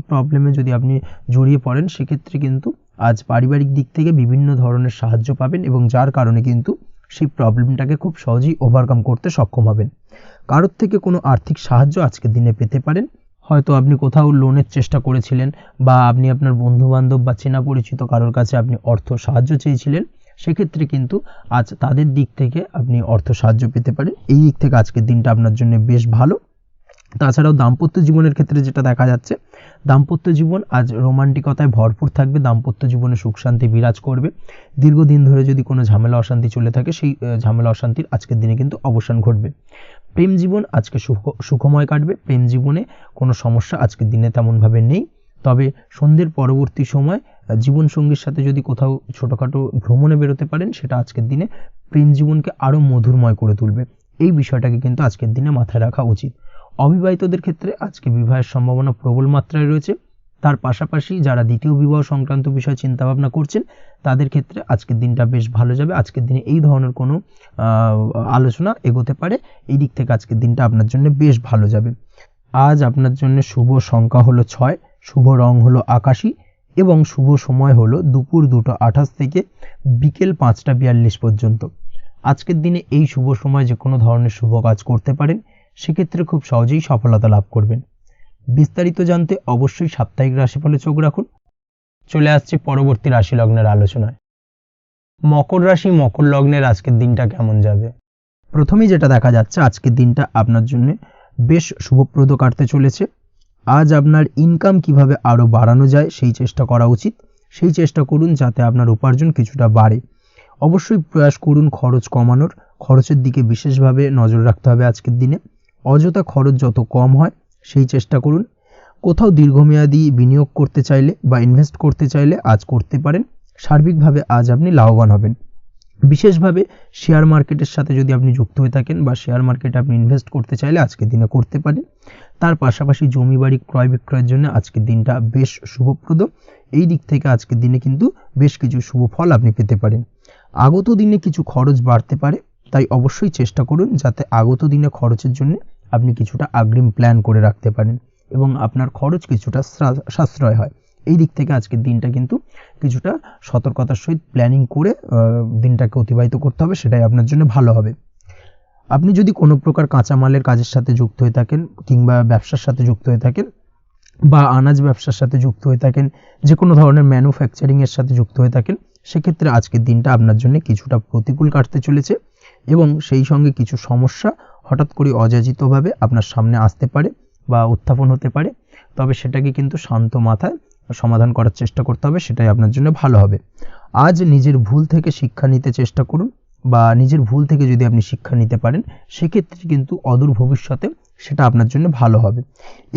প্রবলেমে যদি আপনি জড়িয়ে পড়েন সেক্ষেত্রে কিন্তু আজ পারিবারিক দিক থেকে বিভিন্ন ধরনের সাহায্য পাবেন, এবং যার কারণে কিন্তু সেই প্রবলেমটাকে খুব সহজেই ওভারকাম করতে সক্ষম হবেন। কারোর থেকে কোনো আর্থিক সাহায্য আজকের দিনে পেতে পারেন, হয়তো আপনি কোথাও লোনের চেষ্টা করেছিলেন, বা আপনি আপনার বন্ধুবান্ধব বা চেনা পরিচিত কারোর কাছে আপনি অর্থ সাহায্য চেয়েছিলেন, সেক্ষেত্রে কিন্তু আজ তাদের দিক থেকে আপনি অর্থ সাহায্য পেতে পারেন। এই দিক থেকে আজকের দিনটা আপনার জন্য বেশ ভালো। তাছাড়াও দাম্পত্য জীবনের ক্ষেত্রে যেটা দেখা যাচ্ছে, দাম্পত্য জীবন আজ রোমান্টিকতায় ভরপুর থাকবে, দাম্পত্য জীবনে সুখ শান্তি বিরাজ করবে। দীর্ঘদিন ধরে যদি কোনো ঝামেলা অশান্তি চলে থাকে, সেই ঝামেলা অশান্তির আজকের দিনে কিন্তু অবসান ঘটবে। প্রেম জীবন আজকে সুখময় কাটবে, প্রেম জীবনে কোনো সমস্যা আজকের দিনে তেমনভাবে নেই। তবে সন্ধ্যের পরবর্তী সময় জীবনসঙ্গীর সাথে যদি কোথাও ছোটোখাটো ভ্রমণে বেরোতে পারেন, সেটা আজকের দিনে প্রেম জীবনকে আরও মধুরময় করে তুলবে। এই বিষয়টাকে কিন্তু আজকের দিনে মাথায় রাখা উচিত। অবিবাহিতদের ক্ষেত্রে আজকে বিবাহের সম্ভাবনা প্রবল মাত্রায় রয়েছে। তার পাশাপাশি যারা দ্বিতীয় বিবাহ সংক্রান্ত বিষয় চিন্তাভাবনা করছেন, তাদের ক্ষেত্রে আজকের দিনটা বেশ ভালো যাবে। আজকের দিনে এই ধরনের কোনো আলোচনা এগোতে পারে, এই দিক থেকে আজকের দিনটা আপনার জন্য বেশ ভালো যাবে। আজ আপনার জন্য শুভ সংখ্যা হলো 6, শুভ রং হলো আকাশী, এবং শুভ সময় হলো দুপুর 2:28 থেকে বিকেল 5:42 পর্যন্ত। আজকের দিনে এই শুভ সময় যে কোনো ধরনের শুভ কাজ করতে পারেন, সেক্ষেত্রে খুব সহজেই সফলতা লাভ করবেন। বিস্তারিত জানতে অবশ্যই সাপ্তাহিক রাশিফলে চোখ রাখুন। চলে আসছে পরবর্তী রাশি লগ্নের আলোচনায়। মকর রাশি, মকর লগ্নের আজকের দিনটা কেমন যাবে? প্রথমেই যেটা দেখা যাচ্ছে, আজকের দিনটা আপনার জন্য বেশ শুভপ্রদ কাটতে চলেছে। আজ আপনার ইনকাম কিভাবে আরও বাড়ানো যায় সেই চেষ্টা করা উচিত। সেই চেষ্টা করুন যাতে আপনার উপার্জন কিছুটা বাড়ে। অবশ্যই প্রয়াস করুন খরচ কমানোর, খরচের দিকে বিশেষভাবে নজর রাখতে হবে আজকের দিনে। অযথা খরচ যত কম হয় সেই চেষ্টা করুন। কোথাও দীর্ঘমেয়াদী বিনিয়োগ করতে চাইলে বা ইনভেস্ট করতে চাইলে আজ করতে পারেন। সার্বিকভাবে আজ আপনি লাভবান হবেন। বিশেষভাবে শেয়ার মার্কেটের সাথে যদি আপনি যুক্ত হয়ে থাকেন বা শেয়ার মার্কেটে আপনি ইনভেস্ট করতে চাইলে আজকের দিনে করতে পারেন। তার পাশাপাশি জমি বাড়ি ক্রয় বিক্রয়ের জন্য আজকের দিনটা বেশ শুভপ্রদ। এই দিক থেকে আজকের দিনে কিন্তু বেশ কিছু শুভ ফল আপনি পেতে পারেন। আগত দিনে কিছু খরচ বাড়তে পারে, তাই অবশ্যই চেষ্টা করুন যাতে আগত দিনে খরচের জন্য আপনি কিছুটা অগ্রিম প্ল্যান করে রাখতে পারেন এবং আপনার খরচ কিছুটা সাশ্রয় হয়। এই দিক থেকে আজকের দিনটা কিন্তু কিছুটা সতর্কতার সহিত প্ল্যানিং করে দিনটাকে অতিবাহিত করতে হবে, সেটাই আপনার জন্য ভালো হবে। আপনি যদি কোনো প্রকার কাঁচামালের কাজের সাথে যুক্ত হয়ে থাকেন কিংবা ব্যবসার সাথে যুক্ত হয়ে থাকেন বা আনাজ ব্যবসার সাথে যুক্ত হয়ে থাকেন, যে কোনো ধরনের ম্যানুফ্যাকচারিংয়ের সাথে যুক্ত হয়ে থাকেন, সেক্ষেত্রে আজকের দিনটা আপনার জন্য কিছুটা প্রতিকূল কাটতে চলেছে এবং সেই সঙ্গে কিছু সমস্যা হঠাৎ করে অযাচিতভাবে আপনার সামনে আসতে পারে বা উত্থাপন হতে পারে। তবে সেটাকে কিন্তু শান্ত মাথায় সমাধান করার চেষ্টা করতে হবে, সেটাই আপনার জন্য ভালো হবে। আজ নিজের ভুল থেকে শিক্ষা নিতে চেষ্টা করুন বা নিজের ভুল থেকে যদি আপনি শিক্ষা নিতে পারেন, সেক্ষেত্রে কিন্তু অদূর ভবিষ্যতে সেটা আপনার জন্য ভালো হবে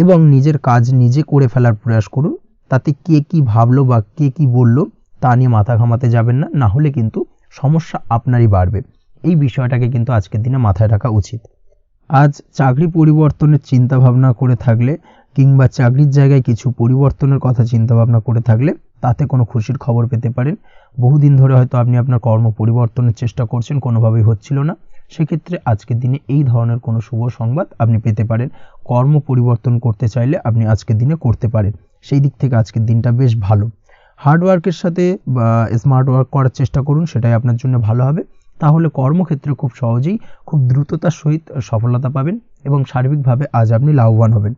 এবং নিজের কাজ নিজে করে ফেলার প্রয়াস করুন। তাতে কে কি ভাবলো বা কে কি বললো তা নিয়ে মাথা ঘামাতে যাবেন না, না হলে কিন্তু সমস্যা আপনারই বাড়বে। এই বিষয়টাকে কিন্তু আজকের দিনে মাথায় রাখা উচিত। আজ চাকরি পরিবর্তনের চিন্তা ভাবনা করে থাকলে কিংবা চাকরির জায়গায় কিছু পরিবর্তনের কথা চিন্তা ভাবনা করে থাকলে তাতে কোনো খুশির খবর পেতে পারেন। বহুদিন ধরে হয়তো আপনি আপনার কর্ম পরিবর্তনের চেষ্টা করছেন, কোনোভাবেই হচ্ছিল না, সেক্ষেত্রে আজকের দিনে এই ধরনের কোনো শুভ সংবাদ আপনি পেতে পারেন। কর্ম পরিবর্তন করতে চাইলে আপনি আজকের দিনে করতে পারেন, সেই দিক থেকে আজকের দিনটা বেশ ভালো। হার্ডওয়ার্কের সাথে বা স্মার্ট ওয়ার্ক করার চেষ্টা করুন, সেটাই আপনার জন্য ভালো হবে। তাহলে কর্মক্ষেত্রে খুব সহজেই খুব দ্রুততার সহিত সফলতা পাবেন এবং সার্বিকভাবে আজ আপনি লাভবান হবেন।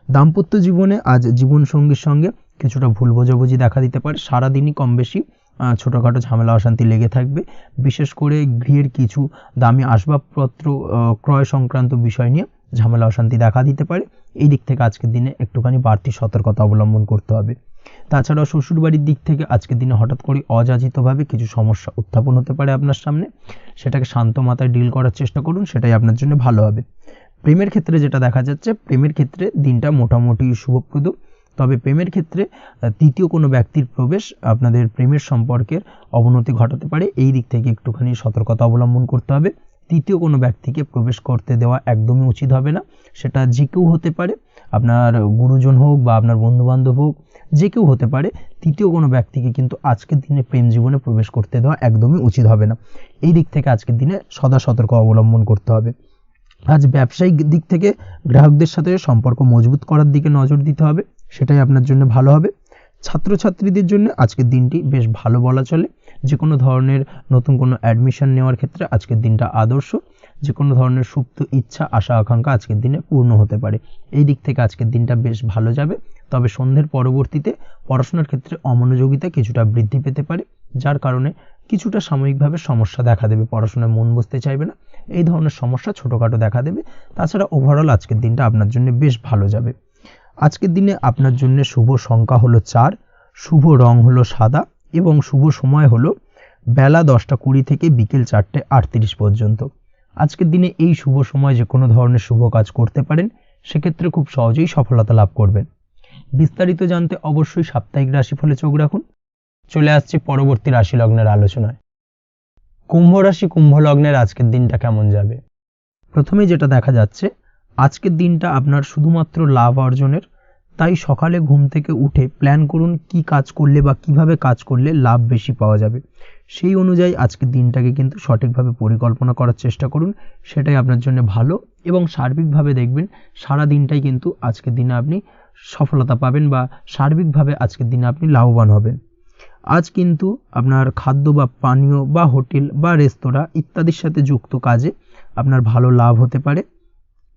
দাম্পত্য জীবনে আজ জীবনসঙ্গীর সঙ্গে কিছুটা ভুল বোঝাবুঝি দেখা দিতে পারে। সারাদিনই কম বেশি ছোটোখাটো ঝামেলা অশান্তি লেগে থাকবে। বিশেষ করে গৃহের কিছু দামি আসবাবপত্র ক্রয় সংক্রান্ত বিষয় নিয়ে ঝামেলা অশান্তি দেখা দিতে পারে। এই দিক থেকে আজকের দিনে একটুখানি বাড়তি সতর্কতা অবলম্বন করতে হবে। তাছাড়াও শ্বশুরবাড়ির দিক থেকে আজকের দিনে হঠাৎ করে অযাচিতভাবে কিছু সমস্যা উত্থাপন হতে পারে আপনার সামনে, সেটাকে শান্ত মাথায় ডিল করার চেষ্টা করুন, সেটাই আপনার জন্য ভালো হবে। প্রেমের ক্ষেত্রে যেটা দেখা যাচ্ছে, প্রেমের ক্ষেত্রে দিনটা মোটামুটি শুভপ্রদ, তবে প্রেমের ক্ষেত্রে তৃতীয় কোনো ব্যক্তির প্রবেশ আপনাদের প্রেমের সম্পর্কের অবনতি ঘটাতে পারে, এই দিক থেকে একটুখানি সতর্কতা অবলম্বন করতে হবে। তৃতীয় কোনো ব্যক্তিকে প্রবেশ করতে দেওয়া একদমই উচিত হবে না, সেটা যে কেউ হতে পারে, আপনার গুরুজন হোক বা আপনার বন্ধুবান্ধব হোক, যে কেউ হতে পারে। তৃতীয় কোনো ব্যক্তিকে কিন্তু আজকের দিনে প্রেম জীবনে প্রবেশ করতে দেওয়া একদমই উচিত হবে না, এই দিক থেকে আজকের দিনে সদা সতর্ক অবলম্বন করতে হবে। আজ ব্যবসায়িক দিক থেকে গ্রাহকদের সাথে সম্পর্ক মজবুত করার দিকে নজর দিতে হবে, সেটাই আপনার জন্য ভালো হবে। ছাত্রছাত্রীদের জন্য আজকের দিনটি বেশ ভালো বলা চলে, যে কোনো ধরনের নতুন কোনো অ্যাডমিশন নেওয়ার ক্ষেত্রে আজকের দিনটা আদর্শ, যে কোনো ধরনের সুপ্ত ইচ্ছা আশা আকাঙ্ক্ষা আজকের দিনে পূর্ণ হতে পারে, এই দিক থেকে আজকের দিনটা বেশ ভালো যাবে। তবে সন্ধ্যের পরবর্তীতে পড়াশোনার ক্ষেত্রে অমনোযোগিতা কিছুটা বৃদ্ধি পেতে পারে, যার কারণে কিছুটা সাময়িকভাবে সমস্যা দেখা দেবে, পড়াশোনায় মন বসতে চাইবে না, এই ধরনের সমস্যা ছোটোখাটো দেখা দেবে। তাছাড়া ওভারঅল আজকের দিনটা আপনার জন্য বেশ ভালো যাবে। আজকের দিনে আপনার জন্য শুভ সংখ্যা হলো 4, শুভ রং হলো সাদা এবং শুভ সময় হলো বেলা 10:20 থেকে বিকেল 4:38 পর্যন্ত। আজকের দিনে এই শুভ সময় যে কোনো ধরনের শুভ কাজ করতে পারেন, সেক্ষেত্রে খুব সহজেই সফলতা লাভ করবেন। বিস্তারিত জানতে অবশ্যই সাপ্তাহিক রাশিফলে চোখ রাখুন। চলে আসছে পরবর্তী রাশি লগ্নের আলোচনায়। কুম্ভ রাশি কুম্ভ লগ্নের আজকের দিনটা কেমন যাবে? প্রথমেই যেটা দেখা যাচ্ছে, আজকের দিনটা আপনার শুধুমাত্র লাভ অর্জনের, তাই সকালে ঘুম থেকে উঠে প্ল্যান করুন কি কাজ করলে বা কিভাবে কাজ করলে লাভ বেশি পাওয়া যাবে, সেই অনুযায়ী আজকের দিনটাকে কিন্তু সঠিকভাবে পরিকল্পনা করার চেষ্টা করুন, সেটাই আপনার জন্য ভালো। এবং সার্বিকভাবে দেখবেন সারা দিনটাই কিন্তু আজকের দিনে আপনি সফলতা পাবেন বা সার্বিকভাবে আজকের দিনে আপনি লাভবান হবেন। আজ কিন্তু আপনার খাদ্য বা পানীয় বা হোটেল বা রেস্তোরাঁ ইত্যাদির সাথে যুক্ত কাজে আপনার ভালো লাভ হতে পারে।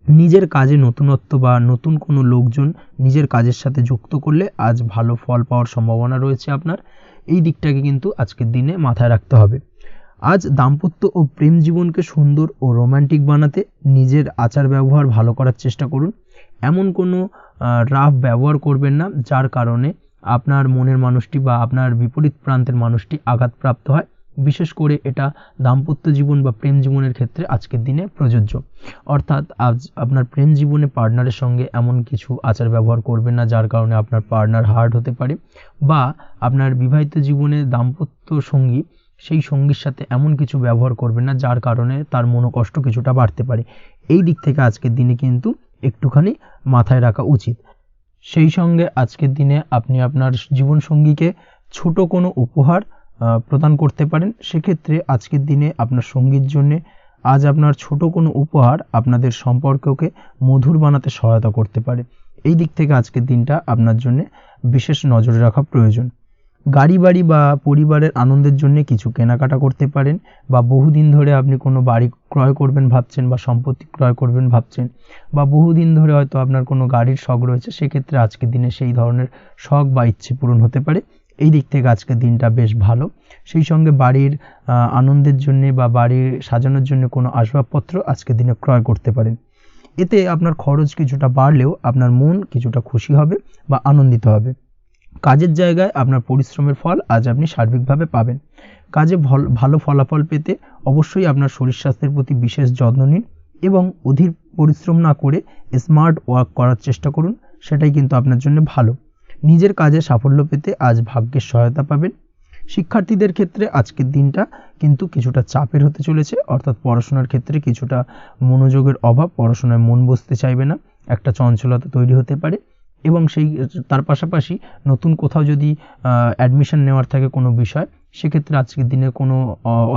নিজের কাজে নতুনত্ব বা নতুন কোনো লোকজন নিজের কাজের সাথে যুক্ত করলে আজ ভালো ফল পাওয়ার সম্ভাবনা রয়েছে আপনার, এই দিকটাকে কিন্তু আজকের দিনে মাথায় রাখতে হবে। আজ দাম্পত্য ও প্রেম জীবনকে সুন্দর ও রোমান্টিক বানাতে নিজের আচার ব্যবহার ভালো করার চেষ্টা করুন। এমন কোনো রাফ ব্যবহার করবেন না যার কারণে আপনার মনের মানুষটি বা আপনার বিপরীত প্রান্তের মানুষটি আঘাতপ্রাপ্ত হয়, বিশেষ করে এটা দাম্পত্য জীবন বা প্রেম জীবনের ক্ষেত্রে আজকের দিনে প্রযোজ্য। অর্থাৎ আজ আপনার প্রেম জীবনে পার্টনারের সঙ্গে এমন কিছু আচার ব্যবহার করবেন না যার কারণে আপনার পার্টনার হার্ট হতে পারে, বা আপনার বিবাহিত জীবনে দাম্পত্য সঙ্গী সেই সঙ্গীর সাথে এমন কিছু ব্যবহার করবেন না যার কারণে তার মনোকষ্ট কিছুটা বাড়তে পারে, এই দিক থেকে আজকের দিনে কিন্তু একটুখানি মাথায় রাখা উচিত। সেই সঙ্গে আজকের দিনে আপনি আপনার জীবনসঙ্গীকে ছোট কোনো উপহার প্রদান করতে পারেন, সেক্ষেত্রে আজকের দিনে আপনার সঙ্গীর জন্যে আজ আপনার ছোট কোনো উপহার আপনাদের সম্পর্ককে মধুর বানাতে সহায়তা করতে পারে, এই দিক থেকে আজকের দিনটা আপনার জন্য বিশেষ নজরে রাখা প্রয়োজন। গাড়ি বাড়ি বা পরিবারের আনন্দের জন্য কিছু কেনাকাটা করতে পারেন, বা বহুদিন ধরে আপনি কোনো বাড়ি ক্রয় করবেন ভাবছেন বা সম্পত্তি ক্রয় করবেন ভাবছেন, বা বহুদিন ধরে হয়তো আপনার কোনো গাড়ির শখ রয়েছে, সেক্ষেত্রে আজকের দিনে সেই ধরনের শখ বা ইচ্ছে পূরণ হতে পারে, এই দিক থেকে আজকের দিনটা বেশ ভালো। সেই সঙ্গে বাড়ির আনন্দের জন্যে বা বাড়ির সাজানোর জন্য কোনো আসবাবপত্র আজকের দিনে ক্রয় করতে পারেন, এতে আপনার খরচ কিছুটা বাড়লেও আপনার মন কিছুটা খুশি হবে বা আনন্দিত হবে। কাজের জায়গায় আপনার পরিশ্রমের ফল আজ আপনি সার্বিকভাবে পাবেন। কাজে ভালো ফলাফল পেতে অবশ্যই আপনার শরীর স্বাস্থ্যের প্রতি বিশেষ যত্ন নিন এবং অধীর পরিশ্রম না করে স্মার্ট ওয়ার্ক করার চেষ্টা করুন, সেটাই কিন্তু আপনার জন্য ভালো। নিজের কাজে সাফল্য পেতে আজ ভাগ্যের সহায়তা পাবেন। শিক্ষার্থীদের ক্ষেত্রে আজকের দিনটা কিন্তু কিছুটা চাপের হতে চলেছে, অর্থাৎ পড়াশোনার ক্ষেত্রে কিছুটা মনোযোগের অভাব, পড়াশোনায় মন বসতে চাইবে না, একটা চঞ্চলতা তৈরি হতে পারে। এবং তার পাশাপাশি নতুন কোথাও যদি অ্যাডমিশন নেওয়ার থাকে কোনো বিষয়, সেক্ষেত্রে আজকের দিনে কোনো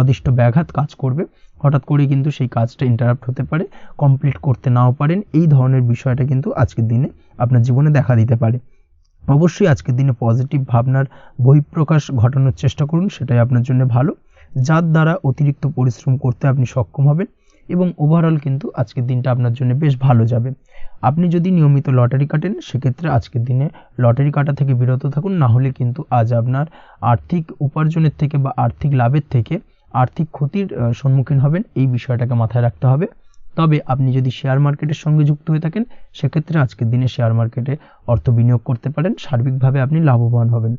অদিষ্ট ব্যাঘাত কাজ করবে, হঠাৎ করে কিন্তু সেই কাজটা ইন্টারাপ্ট হতে পারে, কমপ্লিট করতে নাও পারেন, এই ধরনের বিষয়টা কিন্তু আজকের দিনে আপনার জীবনে দেখা দিতে পারে। অবশ্যই আজকের দিনে পজিটিভ ভাবনার বহিঃপ্রকাশ ঘটানোর চেষ্টা করুন, সেটাই আপনার জন্য ভালো, যার দ্বারা অতিরিক্ত পরিশ্রম করতে আপনি সক্ষম হবেন এবং ওভারঅল কিন্তু আজকের দিনটা আপনার জন্য বেশ ভালো যাবে। আপনি যদি নিয়মিত লটারি কাটেন, সেক্ষেত্রে আজকের দিনে লটারি কাটা থেকে বিরত থাকুন, না হলে কিন্তু আজ আপনার আর্থিক উপার্জনের থেকে বা আর্থিক লাভের থেকে আর্থিক ক্ষতির সম্মুখীন হবেন, এই বিষয়টাকে মাথায় রাখতে হবে। তবে আপনি যদি শেয়ার মার্কেটের সঙ্গে যুক্ত হয়ে থাকেন সেক্ষেত্রে আজকের দিনে শেয়ার মার্কেটে অর্থ বিনিয়োগ করতে পারেন, সার্বিকভাবে আপনি লাভবান হবেন।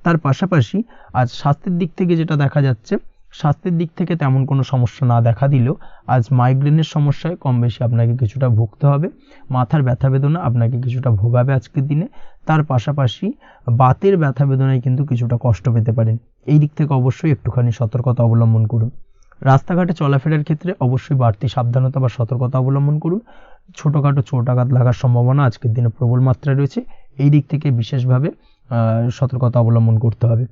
তার পাশাপাশি আজ স্বাস্থ্যের দিক থেকে যেটা দেখা যাচ্ছে, স্বাস্থ্যের দিক থেকে তেমন কোনো সমস্যা না দেখা দিলেও আজ মাইগ্রেনের সমস্যায় কম বেশি আপনাকে কিছুটা ভুগতে হবে, মাথার ব্যথা বেদনা আপনাকে কিছুটা ভোগাবে আজকের দিনে। তার পাশাপাশি বাতের ব্যথা বেদনায় কিন্তু কিছুটা কষ্ট পেতে পারেন, এই দিক থেকে অবশ্যই একটুখানি সতর্কতা অবলম্বন করুন। রাস্তাঘাটে চলাফেরার ক্ষেত্রে অবশ্যই বাড়তি সাবধানতা বা সতর্কতা অবলম্বন করুন। ছোটোখাটো চোট আঘাত লাগার সম্ভাবনা আজকের দিনে প্রবল মাত্রায় রয়েছে, এই দিক থেকে বিশেষভাবে সতর্কতা অবলম্বন করতে হবে।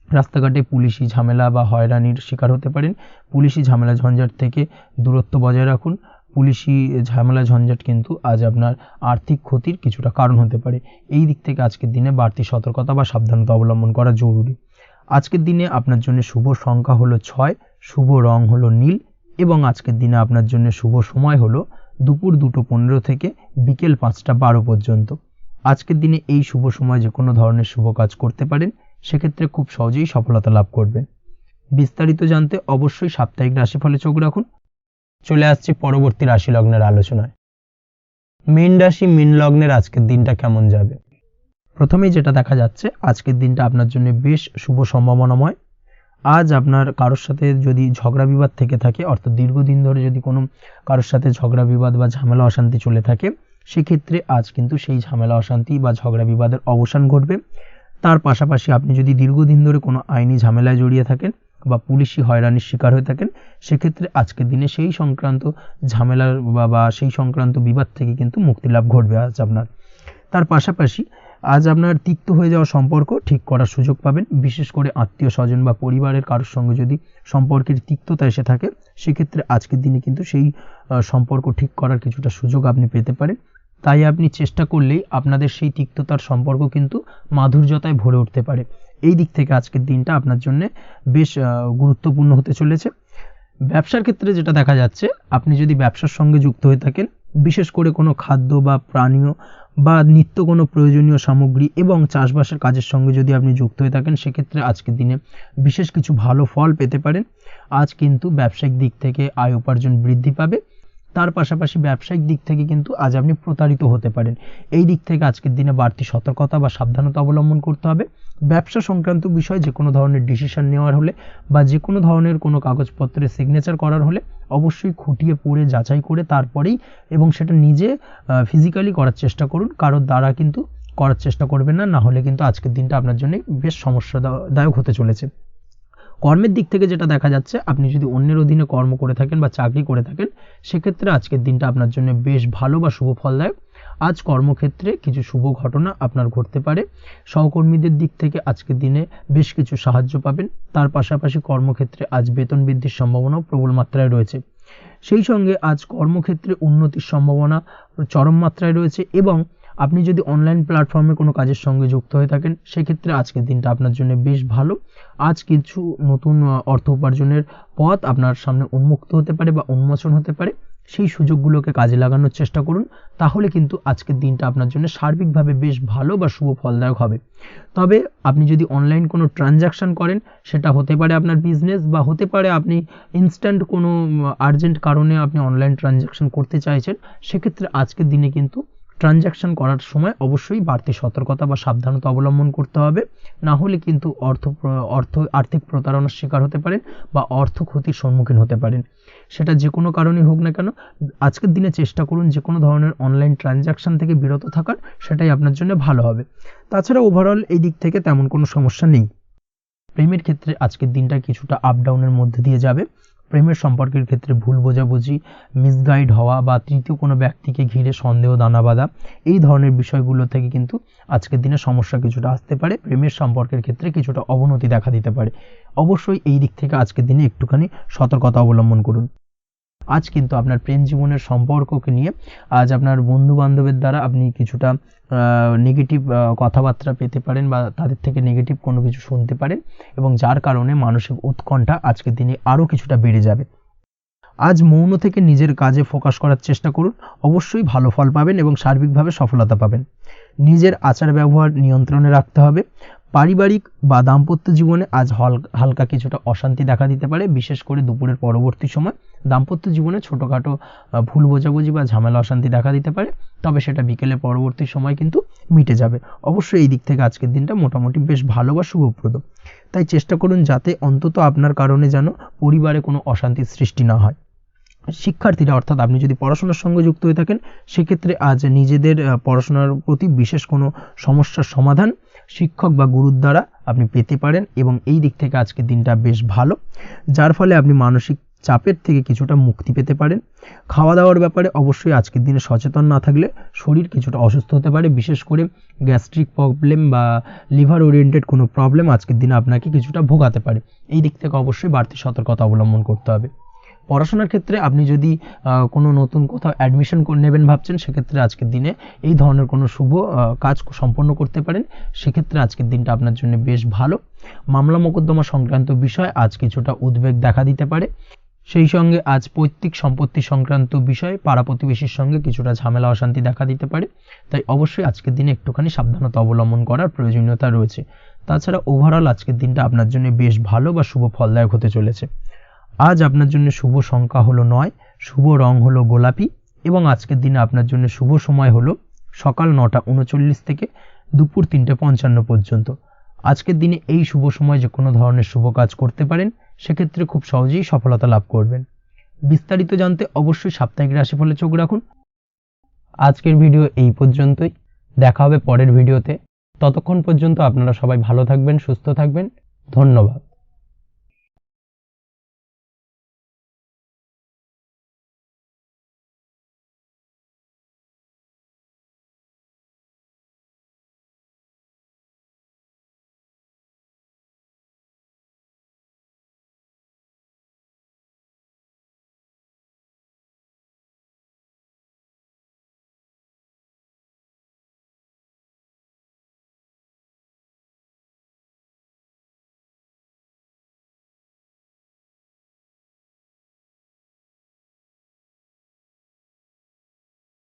রাস্তাঘাটে পুলিশি ঝামেলা বা হয়রানির শিকার হতে পারেন, পুলিশি ঝামেলা ঝঞ্ঝাট থেকে দূরত্ব বজায় রাখুন। পুলিশি ঝামেলা ঝঞ্ঝাট কিন্তু আজ আপনার আর্থিক ক্ষতির কিছুটা কারণ হতে পারে, এই দিক থেকে আজকের দিনে বাড়তি সতর্কতা বা সাবধানতা অবলম্বন করা জরুরি। আজকের দিনে আপনার জন্য শুভ সংখ্যা হলো 6, শুভ রং হলো নীল এবং আজকের দিনে আপনার জন্য শুভ সময় হলো দুপুর 2:15 থেকে বিকেল 5:12 পর্যন্ত। আজকের দিনে এই শুভ সময় যে কোনো ধরনের শুভ কাজ করতে পারেন, সেক্ষেত্রে খুব সহজেই সফলতা লাভ করবেন। বিস্তারিত জানতে অবশ্যই সাপ্তাহিক রাশিফলে চোখ রাখুন। চলে আসছে পরবর্তী রাশি লগ্নের আলোচনায়। মীন রাশি, মীন লগ্নের আজকের দিনটা কেমন যাবে? প্রথমেই যেটা দেখা যাচ্ছে, আজকের দিনটা আপনার জন্য বেশ শুভ সম্ভাবনাময়। আজ আপনার কারোর সাথে যদি ঝগড়া বিবাদ থেকে থাকে, অর্থাৎ দীর্ঘদিন ধরে যদি কোনো কারোর সাথে ঝগড়া বিবাদ বা ঝামেলা অশান্তি চলে থাকে, সেক্ষেত্রে আজ কিন্তু সেই ঝামেলা অশান্তি বা ঝগড়া বিবাদের অবসান ঘটবে। তার পাশাপাশি আপনি যদি দীর্ঘদিন ধরে কোনো আইনি ঝামেলায় জড়িয়ে থাকেন বা পুলিশি হয়রানির শিকার হয়ে থাকেন, সেক্ষেত্রে আজকের দিনে সেই সংক্রান্ত ঝামেলার বা সেই সংক্রান্ত বিবাদ থেকে কিন্তু মুক্তি লাভ ঘটবে আজ আপনার। তার পাশাপাশি আজ আপনার তিক্ত হয়ে যাওয়া সম্পর্ক ঠিক করার সুযোগ পাবেন, বিশেষ করে আত্মীয় স্বজন বা পরিবারের কারোর সঙ্গে যদি সম্পর্কের তিক্ততা এসে থাকে, সেক্ষেত্রে আজকের দিনে কিন্তু সেই সম্পর্ক ঠিক করার কিছুটা সুযোগ আপনি পেতে পারেন। তাই আপনি চেষ্টা করলেই আপনাদের সেই তিক্ততার সম্পর্ক কিন্তু মাধুর্যতায় ভরে উঠতে পারে, এই দিক থেকে আজকের দিনটা আপনার জন্য বেশ গুরুত্বপূর্ণ হতে চলেছে। ব্যবসার ক্ষেত্রে যেটা দেখা যাচ্ছে, আপনি যদি ব্যবসার সঙ্গে যুক্ত হয়ে থাকেন, বিশেষ করে কোনো খাদ্য বা পানীয় বা নিত্য কোনো প্রয়োজনীয় সামগ্রী এবং চাষবাসের কাজের সঙ্গে যদি আপনি যুক্ত হয়ে থাকেন, সেক্ষেত্রে আজকের দিনে বিশেষ কিছু ভালো ফল পেতে পারেন। আজ কিন্তু ব্যবসায়িক দিক থেকে আয় উপার্জন বৃদ্ধি পাবে। তার পাশাপাশি ব্যবসায়িক দিক থেকে কিন্তু আজ আপনি প্রতারিত হতে পারেন, এই দিক থেকে আজকের দিনে বাড়তি সতর্কতা বা সাবধানতা অবলম্বন করতে হবে। ব্যবসা সংক্রান্ত বিষয়ে যে কোনো ধরনের ডিসিশন নেওয়ার হলে বা যে কোনো ধরনের কোনো কাগজপত্রে সিগনেচার করার হলে অবশ্যই খুঁটিয়ে পড়ে যাচাই করে তারপরেই, এবং সেটা নিজে ফিজিক্যালি করার চেষ্টা করুন, কারোর দ্বারা কিন্তু করার চেষ্টা করবেন না, না হলে কিন্তু আজকের দিনটা আপনার জন্য বেশ সমস্যাদায়ক হতে চলেছে। কর্মের দিক থেকে যেটা দেখা যাচ্ছে, আপনি যদি অন্যের অধীনে কর্ম করে থাকেন বা চাকরি করে থাকেন, সেক্ষেত্রে আজকের দিনটা আপনার জন্য বেশ ভালো বা শুভ ফলদায়ক। আজ কর্মক্ষেত্রে কিছু শুভ ঘটনা আপনার ঘটতে পারে, সহকর্মীদের দিক থেকে আজকের দিনে বেশ কিছু সাহায্য পাবেন। তার পাশাপাশি কর্মক্ষেত্রে আজ বেতন বৃদ্ধির সম্ভাবনাও প্রবল মাত্রায় রয়েছে। সেই সঙ্গে আজ কর্মক্ষেত্রে উন্নতির সম্ভাবনা চরম মাত্রায় রয়েছে, এবং আপনি যদি অনলাইন প্ল্যাটফর্মে কোনো কাজের সঙ্গে যুক্ত হয়ে থাকেন, সেক্ষেত্রে আজকের দিনটা আপনার জন্য বেশ ভালো। আজ কিছু নতুন অর্থ উপার্জনের পথ আপনার সামনে উন্মুক্ত হতে পারে বা উন্মোচন হতে পারে, সেই সুযোগগুলোকে কাজে লাগানোর চেষ্টা করুন, তাহলে কিন্তু আজকের দিনটা আপনার জন্য সার্বিকভাবে বেশ ভালো বা শুভ ফলদায়ক হবে। তবে আপনি যদি অনলাইন কোনো ট্রানজ্যাকশন করেন, সেটা হতে পারে আপনার বিজনেস বা হতে পারে আপনি ইনস্ট্যান্ট কোনো আর্জেন্ট কারণে আপনি অনলাইন ট্রানজ্যাকশন করতে চাইছেন, সেক্ষেত্রে আজকের দিনে কিন্তু ট্রানজ্যাকশন করার সময় অবশ্যই বাড়তি সতর্কতা বা সাবধানতা অবলম্বন করতে হবে, না হলে কিন্তু আর্থিক প্রতারণার শিকার হতে পারেন বা অর্থ ক্ষতির সম্মুখীন হতে পারেন। সেটা যে কোনো কারণেই হোক না কেন, আজকের দিনে চেষ্টা করুন যে কোনো ধরনের অনলাইন ট্রানজ্যাকশন থেকে বিরত থাকার, সেটাই আপনার জন্য ভালো হবে। তাছাড়া ওভারঅল এই দিক থেকে তেমন কোনো সমস্যা নেই। প্রেমের ক্ষেত্রে আজকের দিনটা কিছুটা আপ ডাউনের মধ্যে দিয়ে যাবে। প্রেমের সম্পর্কের ক্ষেত্রে ভুল বোঝাবুঝি, মিসগাইড হওয়া বা তৃতীয় কোনো ব্যক্তিকে ঘিরে সন্দেহ দানা বাঁধা, এই ধরনের বিষয়গুলো থেকে কিন্তু আজকের দিনে সমস্যা কিছুটা আসতে পারে। প্রেমের সম্পর্কের ক্ষেত্রে কিছুটা অবনতি দেখা দিতে পারে। অবশ্যই এই দিক থেকে আজকের দিনে একটুখানি সতর্কতা অবলম্বন করুন। আজ কিন্তু আপনার প্রেম জীবনের সম্পর্ককে নিয়ে আজ আপনার বন্ধু বান্ধবের দ্বারা আপনি কিছুটা নেগেটিভ কথাবার্তা পেতে পারেন বা তাদের থেকে নেগেটিভ কোনো কিছু শুনতে পারেন, এবং যার কারণে মানসিক উৎকণ্ঠা আজকের দিনে আরও কিছুটা বেড়ে যাবে। আজ মৌন থেকে নিজের কাজে ফোকাস করার চেষ্টা করুন, অবশ্যই ভালো ফল পাবেন এবং সার্বিকভাবে সফলতা পাবেন। নিজের আচার ব্যবহার নিয়ন্ত্রণে রাখতে হবে। পারিবারিক বা দাম্পত্য জীবনে আজ হালকা কিছুটা অশান্তি দেখা দিতে পারে, বিশেষ করে দুপুরের পরবর্তী সময় দাম্পত্য জীবনে ছোটোখাটো ভুল বোঝাবুঝি বা ঝামেলা অশান্তি দেখা দিতে পারে, তবে সেটা বিকেলের পরবর্তী সময় কিন্তু মিটে যাবে। অবশ্যই এই দিক থেকে আজকের দিনটা মোটামুটি বেশ ভালো বা শুভপ্রদ। তাই চেষ্টা করুন যাতে অন্তত আপনার কারণে যেন পরিবারে কোনো অশান্তির সৃষ্টি না হয়। শিক্ষার্থীরা, অর্থাৎ আপনি যদি পড়াশোনার সঙ্গে যুক্ত হয়ে থাকেন, সেক্ষেত্রে আজ নিজেদের পড়াশোনার প্রতি বিশেষ কোনো সমস্যার সমাধান শিক্ষক বা গুরুর দ্বারা আপনি পেতে পারেন, এবং এই দিক থেকে আজকের দিনটা বেশ ভালো, যার ফলে আপনি মানসিক চাপের থেকে কিছুটা মুক্তি পেতে পারেন। খাওয়া দাওয়ার ব্যাপারে অবশ্যই আজকের দিনে সচেতন না থাকলে শরীর কিছুটা অসুস্থ হতে পারে, বিশেষ করে গ্যাস্ট্রিক প্রবলেম বা লিভার ওরিয়েন্টেড কোনো প্রবলেম আজকের দিনে আপনাকে কিছুটা ভোগাতে পারে। এই দিক থেকে অবশ্যই বাড়তি সতর্কতা অবলম্বন করতে হবে। পড়াশোনার ক্ষেত্রে আপনি যদি কোনো নতুন কোথাও অ্যাডমিশন নেবেন ভাবছেন, সেক্ষেত্রে আজকের দিনে এই ধরনের কোনো শুভ কাজ সম্পন্ন করতে পারেন, সেক্ষেত্রে আজকের দিনটা আপনার জন্য বেশ ভালো। মামলা মোকদ্দমা সংক্রান্ত বিষয় আজ কিছুটা উদ্বেগ দেখা দিতে পারে, সেই সঙ্গে আজ পৈতৃক সম্পত্তি সংক্রান্ত বিষয়ে পাড়া প্রতিবেশীর সঙ্গে কিছুটা ঝামেলা অশান্তি দেখা দিতে পারে, তাই অবশ্যই আজকের দিনে একটুখানি সাবধানতা অবলম্বন করার প্রয়োজনীয়তা রয়েছে। তাছাড়া ওভারঅল আজকের দিনটা আপনার জন্য বেশ ভালো বা শুভ ফলদায়ক হতে চলেছে। আজ আপনার জন্য শুভ সংখ্যা হলো 9, শুভ রং হলো গোলাপি, এবং আজকের দিনে আপনার জন্য শুভ সময় হলো সকাল 9:39 থেকে দুপুর 3:55 পর্যন্ত। আজকের দিনে এই শুভ সময় যে কোনো ধরনের শুভ কাজ করতে পারেন, সেক্ষেত্রে খুব সহজেই সফলতা লাভ করবেন। বিস্তারিত জানতে অবশ্যই সাপ্তাহিক রাশিফলে চোখ রাখুন। আজকের ভিডিও এই পর্যন্তই, দেখা হবে পরের ভিডিওতে। ততক্ষণ পর্যন্ত আপনারা সবাই ভালো থাকবেন, সুস্থ থাকবেন। ধন্যবাদ।